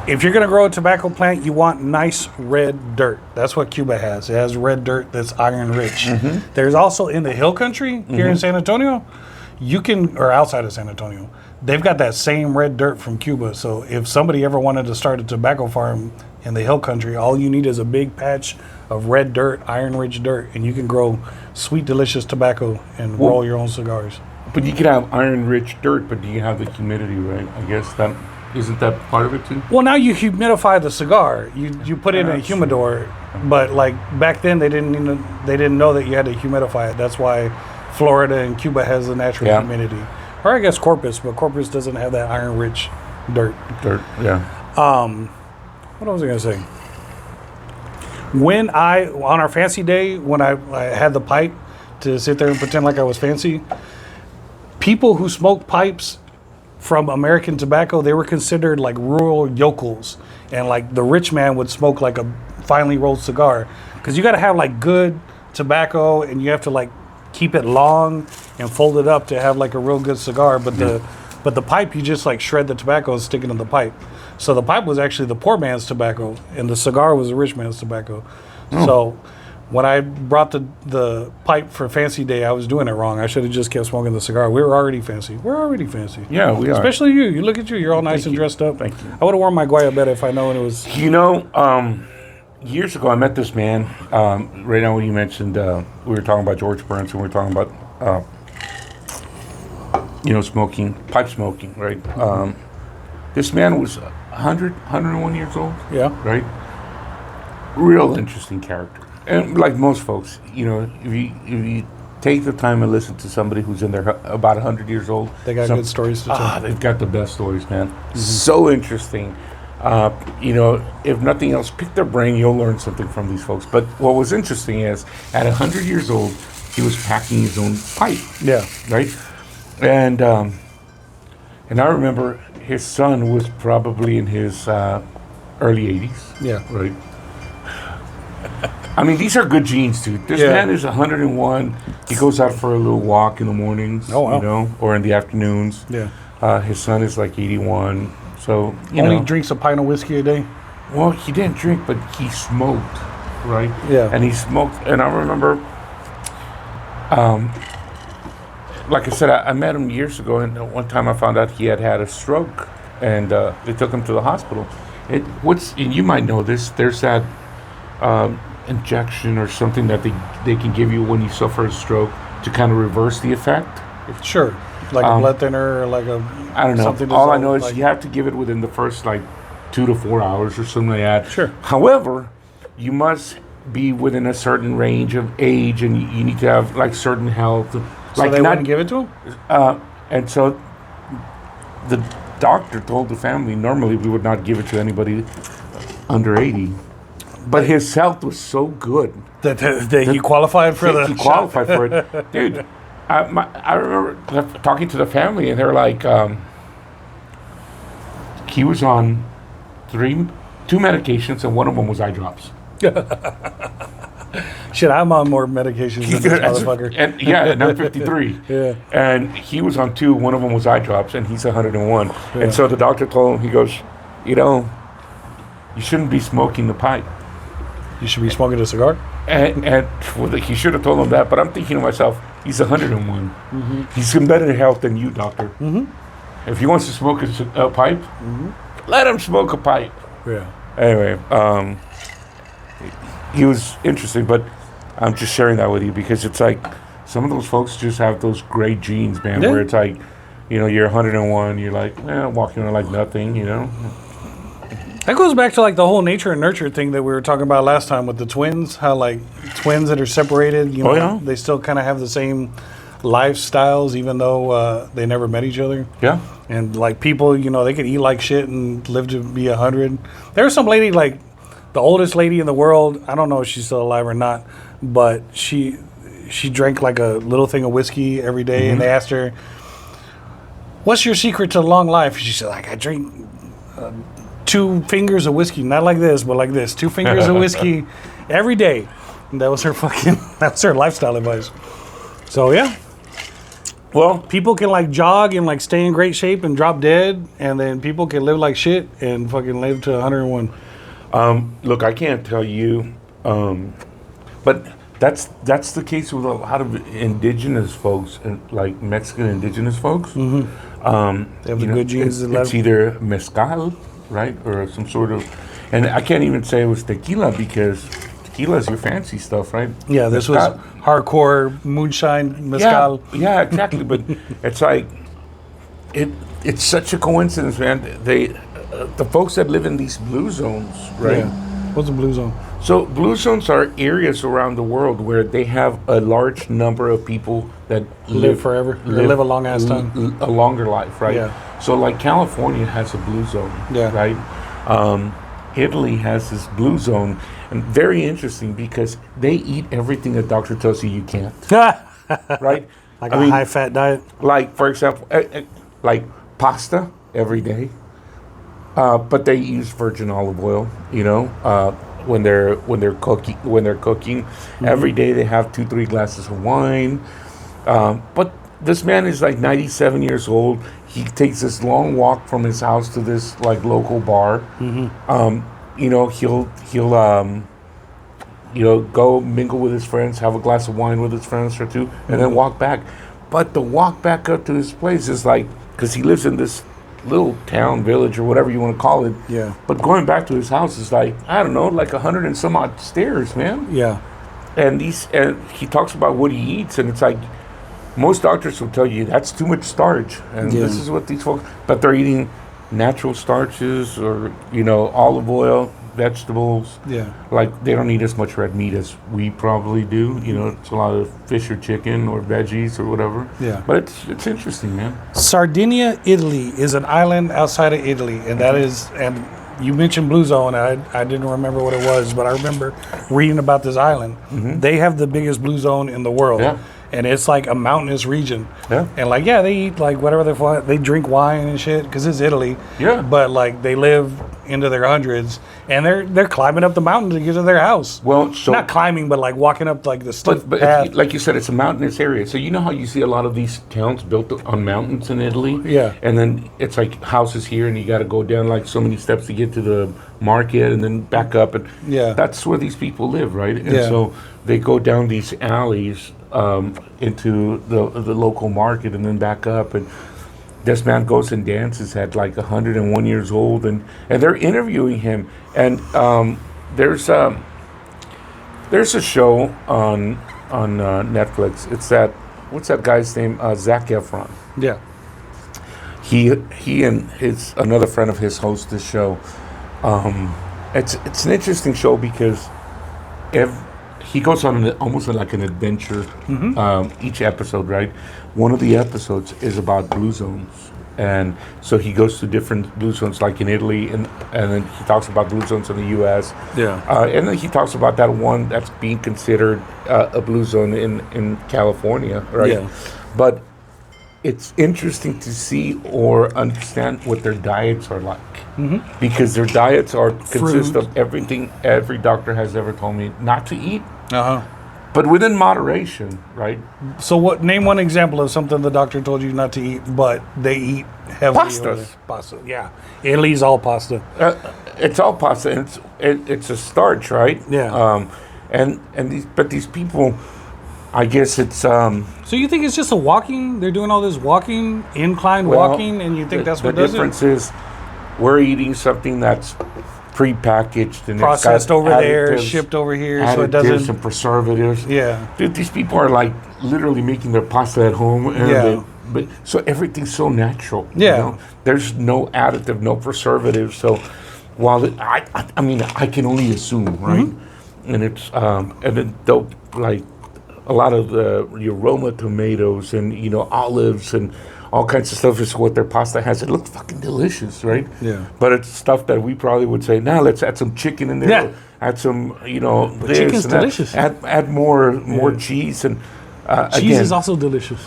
If you're going to grow a tobacco plant, you want nice red dirt. That's what Cuba has. It has red dirt that's iron rich. There's also in the hill country here in San Antonio, or outside of San Antonio, they've got that same red dirt from Cuba. So if somebody ever wanted to start a tobacco farm in the hill country, all you need is a big patch of red dirt, iron-rich dirt, and you can grow sweet, delicious tobacco and roll your own cigars. But you could have iron-rich dirt, but do you have the humidity, right? I guess isn't that part of it too? Well, now you humidify the cigar. You put it in a humidor, But like back then, they didn't know that you had to humidify it. That's why Florida and Cuba has the natural humidity. Or I guess Corpus, but Corpus doesn't have that iron-rich dirt. What was I gonna say? On our fancy day, when I had the pipe to sit there and pretend like I was fancy, people who smoked pipes from American tobacco, they were considered like rural yokels, and like the rich man would smoke like a finely rolled cigar, because you got to have like good tobacco, and you have to like keep it long and fold it up to have like a real good cigar. But the pipe, you just like shred the tobacco and stick it in the pipe. So the pipe was actually the poor man's tobacco, and the cigar was the rich man's tobacco. So when I brought the pipe for fancy day, I was doing it wrong. I should have just kept smoking the cigar. We were already fancy. We're already fancy. Yeah, we are. Especially you. You look at you. You're all nice and dressed up. Thank you. I would have worn my guayabera if I known it was. You know, years ago I met this man. Right now when you mentioned, we were talking about George Burns, and we were talking about, pipe smoking, right? This man was 101 years old. Yeah. Right? Real interesting character. And like most folks, if you take the time and listen to somebody who's in there about 100 years old, they got good stories to tell. They've got the best stories, man. Mm-hmm. So interesting. If nothing else, pick their brain. You'll learn something from these folks. But what was interesting is, at 100 years old, he was packing his own pipe. Yeah. Right. And I remember his son was probably in his early 80s. Yeah. Right. I mean, these are good genes, dude. This man is 101. He goes out for a little walk in the mornings, or in the afternoons. Yeah. His son is like 81. So, Only drinks a pint of whiskey a day? Well, he didn't drink, but he smoked, right? Yeah. And he smoked. And I remember, like I said, I met him years ago, and one time I found out he had a stroke, and they took him to the hospital. And you might know this, there's that injection or something that they can give you when you suffer a stroke to kind of reverse the effect. Sure, like a blood thinner, or like I don't know. Something all I know is you have to give it within the first 2 to 4 hours or something like that. Sure. However, you must be within a certain range of age, and you need to have certain health. So they wouldn't give it to him. And so the doctor told the family normally we would not give it to anybody under 80. But his health was so good that he qualified for the he qualified for it. Dude, I remember talking to the family, and they're like, he was on 2 medications, and one of them was eye drops. Shit, I'm on more medications than this motherfucker. And and I'm 53. Yeah. And he was on 2, one of them was eye drops, and he's 101. Yeah. And so the doctor told him, he goes, you shouldn't be smoking the pipe. You should be smoking a cigar? And he should have told him that, but I'm thinking to myself, he's 101. Mm-hmm. He's in better health than you, doctor. Mm-hmm. If he wants to smoke a pipe, let him smoke a pipe. Yeah. Anyway, he was interesting, but I'm just sharing that with you because it's like some of those folks just have those great genes, man, where it's like, you're 101, you're like, walking around like nothing, That goes back to the whole nature and nurture thing that we were talking about last time with the twins, how twins that are separated, they still kind of have the same lifestyles even though they never met each other. Yeah. And people, they could eat like shit and live to be 100. There's some lady, the oldest lady in the world, I don't know if she's still alive or not, but she drank a little thing of whiskey every day, and they asked her, what's your secret to long life? She said, I drink 2 fingers of whiskey, not like this, but like this, 2 fingers of whiskey every day. And that was her lifestyle advice. So yeah. Well, people can jog and stay in great shape and drop dead, and then people can live like shit and fucking live to 101. Look, I can't tell you, but that's the case with a lot of indigenous folks, and Mexican indigenous folks. Mm-hmm. They have the good genes. It's either mezcal, right, or some sort of, and I can't even say it was tequila because tequila is your fancy stuff, right? Yeah, this was hardcore moonshine mezcal. Yeah, exactly. But it's it's such a coincidence, man. The folks that live in these blue zones, right? Yeah. What's a blue zone? So blue zones are areas around the world where they have a large number of people that Live forever. Live a long ass time. a longer life, right? Yeah. So like California has a blue zone, Yeah. right? Italy has this blue zone, and very interesting because they eat everything a doctor tells you can't, right? Like a high-fat diet. Like for example, like pasta every day, but they use virgin olive oil. When they're cooking, every day they have 2-3 glasses of wine. But this man is like 97 years old. He takes this long walk from his house to this like local bar. He'll go mingle with his friends, have a glass of wine with his friends or two, and then walk back. But the walk back up to his place is like, because he lives in this little town, village, or whatever you want to call it. Yeah. But going back to his house is like, I don't know, like 100 and some odd stairs, man. Yeah. And he talks about what he eats, and it's like, most doctors will tell you that's too much starch, and this is what these folks. But they're eating natural starches, or olive oil, vegetables. Yeah. Like they don't eat as much red meat as we probably do. It's a lot of fish or chicken or veggies or whatever. Yeah. But it's interesting, man. Sardinia, Italy is an island outside of Italy, and that is and. You mentioned Blue Zone. I didn't remember what it was, but I remember reading about this island. They have the biggest Blue Zone in the world. Yeah. And it's like a mountainous region. Yeah. And like, they eat like whatever they drink wine and shit because it's Italy. Yeah. But like they live into their hundreds and they're climbing up the mountain to get to their house. Well, so not climbing, but like walking up like the steep but path. like you said, it's a mountainous area. So you know how you see a lot of these towns built on mountains in Italy? Yeah. And then it's like houses here, and you got to go down like so many steps to get to the market, and then back up. And that's where these people live, right? And so they go down these alleys into the local market, and then back up. And this man goes and dances at like 101 years old, and they're interviewing him. And there's a show on Netflix. It's what's that guy's name? Zac Efron. Yeah. He and another friend of his host this show. It's an interesting show because he goes on almost like an adventure each episode, right? One of the episodes is about blue zones. And so he goes to different blue zones, like in Italy, and then he talks about blue zones in the U.S. Yeah. And then he talks about that one that's being considered a blue zone in California, right? Yeah. But it's interesting to see or understand what their diets are like. Because their diets consist of everything every doctor has ever told me not to eat. But within moderation, right? So name one example of something the doctor told you not to eat, but they eat heavily. Pastas. Pasta, yeah. Italy's all pasta. It's all pasta, and it's a starch, right? Yeah. But these people, I guess it's. So you think it's just they're doing all this walking, incline walking, and you think that's what does it? The difference is we're eating something that's prepackaged and processed it's got over there, additives, shipped over here, so it additives doesn't. and preservatives. Yeah. Dude, these people are like literally making their pasta at home. And but so everything's so natural. Yeah. There's no additive, no preservative. So while I mean, I can only assume, right? And it's and then they'll like a lot of the Roma tomatoes and olives and all kinds of stuff is what their pasta has. It looks fucking delicious, right? Yeah. But it's stuff that we probably would say, let's add some chicken in there. Yeah. Add some, But this chicken's and delicious. Add more cheese and cheese is also delicious.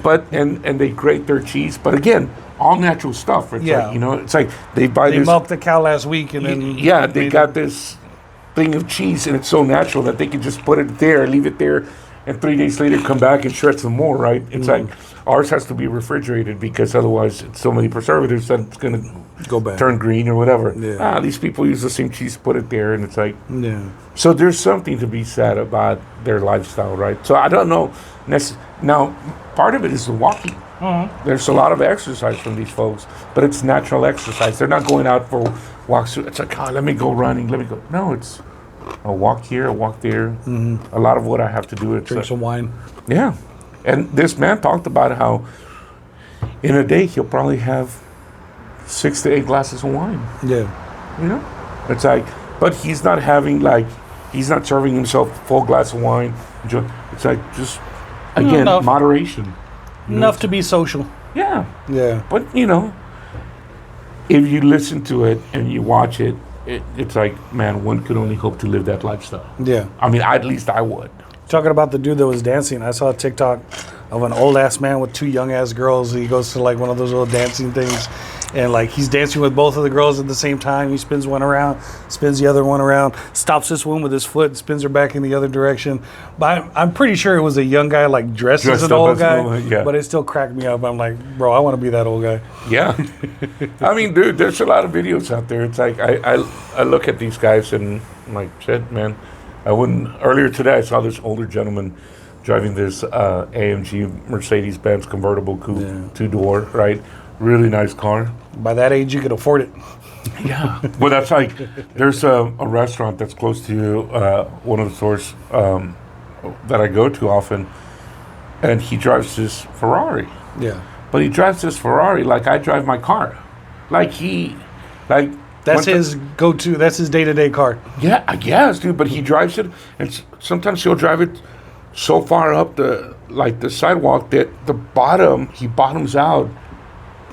but and they grate their cheese. But again, all natural stuff. It's like, it's like they buy They this. milked the cow last week and then They got this thing of cheese and it's so natural that they can just put it there, leave it there, and 3 days later come back and shred some more, right? It's like ours has to be refrigerated because otherwise it's so many preservatives that it's going to go bad, turn green or whatever. Yeah. These people use the same cheese, put it there, and it's like... Yeah. So there's something to be said about their lifestyle, right? So I don't know. Now, part of it is the walking. There's a lot of exercise from these folks, but it's natural exercise. They're not going out for walks. It's like, let me go running, let me go. No, it's a walk here, a walk there. A lot of what I have to do is drink some wine. Yeah. And this man talked about how in a day he'll probably have 6 to 8 glasses of wine. Yeah. It's like But he's not having he's not serving himself full glass of wine. It's like just again enough. moderation. Enough to be social. Yeah. Yeah. But if you listen to it and you watch it, it's like, man, one could only hope to live that lifestyle. Yeah. I mean, at least I would. Talking about the dude that was dancing, I saw a TikTok of an old ass man with 2 young ass girls. He goes to like one of those little dancing things, and like he's dancing with both of the girls at the same time. He spins one around, spins the other one around, stops this one with his foot, spins her back in the other direction. But I'm pretty sure it was a young guy like dressed as an old guy. Yeah. But it still cracked me up. I'm like, bro, I want to be that old guy. Yeah. I mean, dude, there's a lot of videos out there. It's like I look at these guys and I'm like, shit, man. I wouldn't. Earlier today, I saw this older gentleman driving this AMG Mercedes-Benz convertible coupe, 2-door, right? Really nice car. By that age, you could afford it. Yeah. Well, that's like, there's a restaurant that's close to one of the stores that I go to often, and he drives this Ferrari. Yeah. But he drives this Ferrari like I drive my car. That's his go-to. That's his day-to-day car. Yeah, I guess, dude. But he drives it, and sometimes he'll drive it so far up the sidewalk that he bottoms out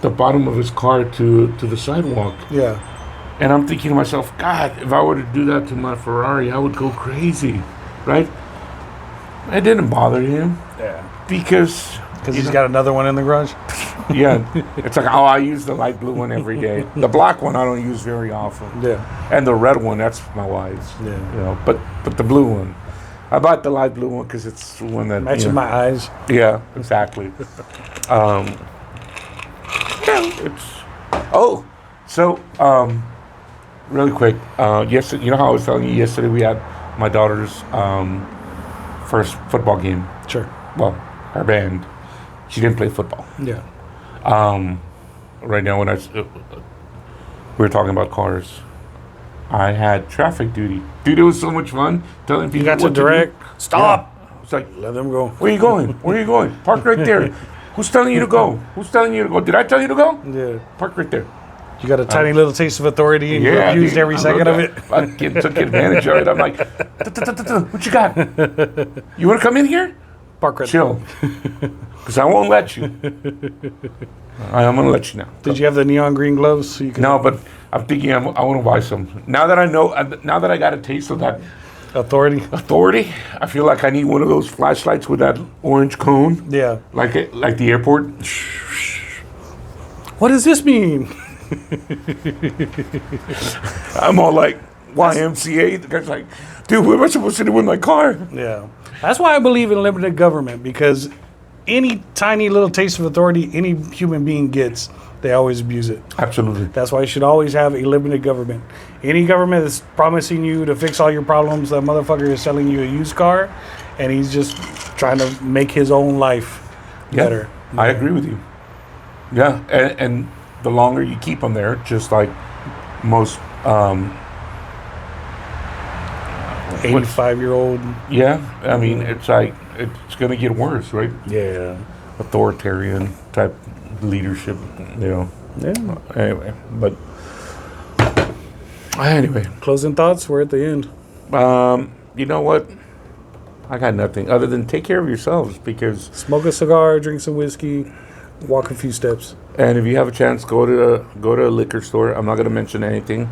the bottom of his car to the sidewalk. Yeah. And I'm thinking to myself, God, if I were to do that to my Ferrari, I would go crazy, right? It didn't bother him. Yeah. Because he's got another one in the garage. Yeah, it's like, I use the light blue one every day. The black one I don't use very often. Yeah. And the red one, that's my wife's. Yeah. But the blue one, I bought the light blue one because it's the one that matches my eyes. Yeah, exactly. Really quick. Yesterday, you know how I was telling you yesterday we had my daughter's first football game. Sure. Well, her band. She didn't play football. Yeah. Right now, when we were talking about cars, I had traffic duty. Dude, it was so much fun telling people. You got to direct. Stop. Yeah. It's like, let them go. Where are you going? Where are you going? Park right there. Who's telling you to go? Who's telling you to go? Did I tell you to go? Yeah. Park right there. You got a tiny little taste of authority, and you abused every second of it. I took advantage of it. I'm like, what you got? You want to come in here? Park right Chill. Because I won't let you. I'm going to let you now. Did you have the neon green gloves? So you could No, but I'm thinking I want to buy some. Now that I know, now that I got a taste of that authority, I feel like I need one of those flashlights with that orange cone. Yeah. Like the airport. What does this mean? I'm all like, YMCA. The guy's like, dude, what am I supposed to do with my car? Yeah. That's why I believe in limited government, because any tiny little taste of authority any human being gets, they always abuse it. Absolutely. That's why you should always have a limited government. Any government that's promising you to fix all your problems, that motherfucker is selling you a used car, and he's just trying to make his own life better. I agree with you. Yeah, and the longer you keep them there, just like most 85-year-old. Yeah, I mean, it's like, it's going to get worse, right? Yeah. Authoritarian type leadership, Yeah. Anyway. Closing thoughts? We're at the end. You know what? I got nothing other than take care of yourselves, because smoke a cigar, drink some whiskey, walk a few steps. And if you have a chance, go to a liquor store. I'm not going to mention anything,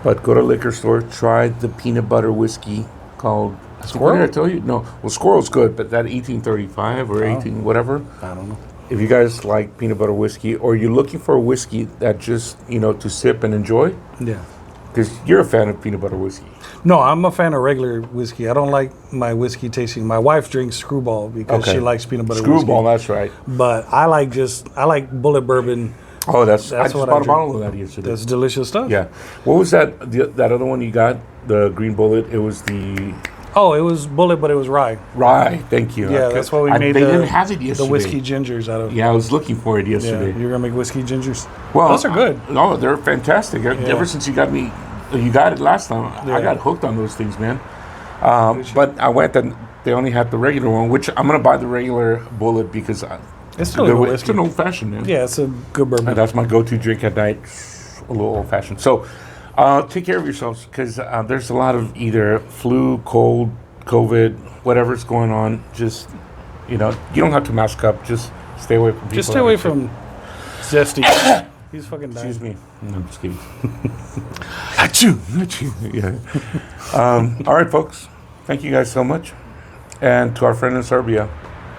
but go to a liquor store. Try the peanut butter whiskey called Squirrel. What did I tell you? No, well, Squirrel's good, but that 1835 or 18 whatever. I don't know. If you guys like peanut butter whiskey, or you're looking for a whiskey that just to sip and enjoy, Yeah. because you're a fan of peanut butter whiskey. No, I'm a fan of regular whiskey. I don't like my whiskey tasting. My wife drinks Screwball because she likes peanut butter Screwball, whiskey. that's right. But I like Bullet Bourbon. Oh, I just what bought I a bottle of that yesterday. That's delicious stuff. Yeah. What was that? That other one you got? The Green Bullet. It was the Oh, it was Bullet, but it was rye. rye. Thank you. Yeah, that's what we made. They didn't have it yesterday. The whiskey gingers out of. Yeah, I was looking for it yesterday. Yeah, you're gonna make whiskey gingers. Well, those are good. No, they're fantastic. Ever since you got it last time. I got hooked on those things, man. But I went and they only had the regular one, which I'm gonna buy the regular Bullet because it's still a good it's whiskey. an old fashioned, man. Yeah, it's a good bourbon. And that's my go-to drink at night. A little old fashioned. So, Take care of yourselves because there's a lot of either flu, cold, COVID, whatever's going on. Just, you don't have to mask up. Just stay away from people. Just stay away from Zesty. He's fucking dying. Excuse me. No, I'm just kidding. Achoo! Achoo. Yeah. All right, folks. Thank you guys so much. And to our friend in Serbia,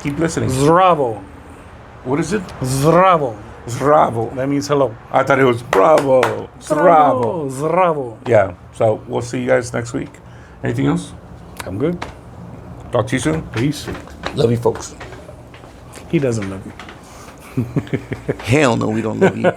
keep listening. Zdravo. What is it? Zdravo. Zdravo. That means hello. I thought it was bravo. Zdravo. Zdravo. Yeah. So we'll see you guys next week. Anything else? I'm good. Talk to you soon. Peace. Love you, folks. He doesn't love you. Hell no, we don't love you.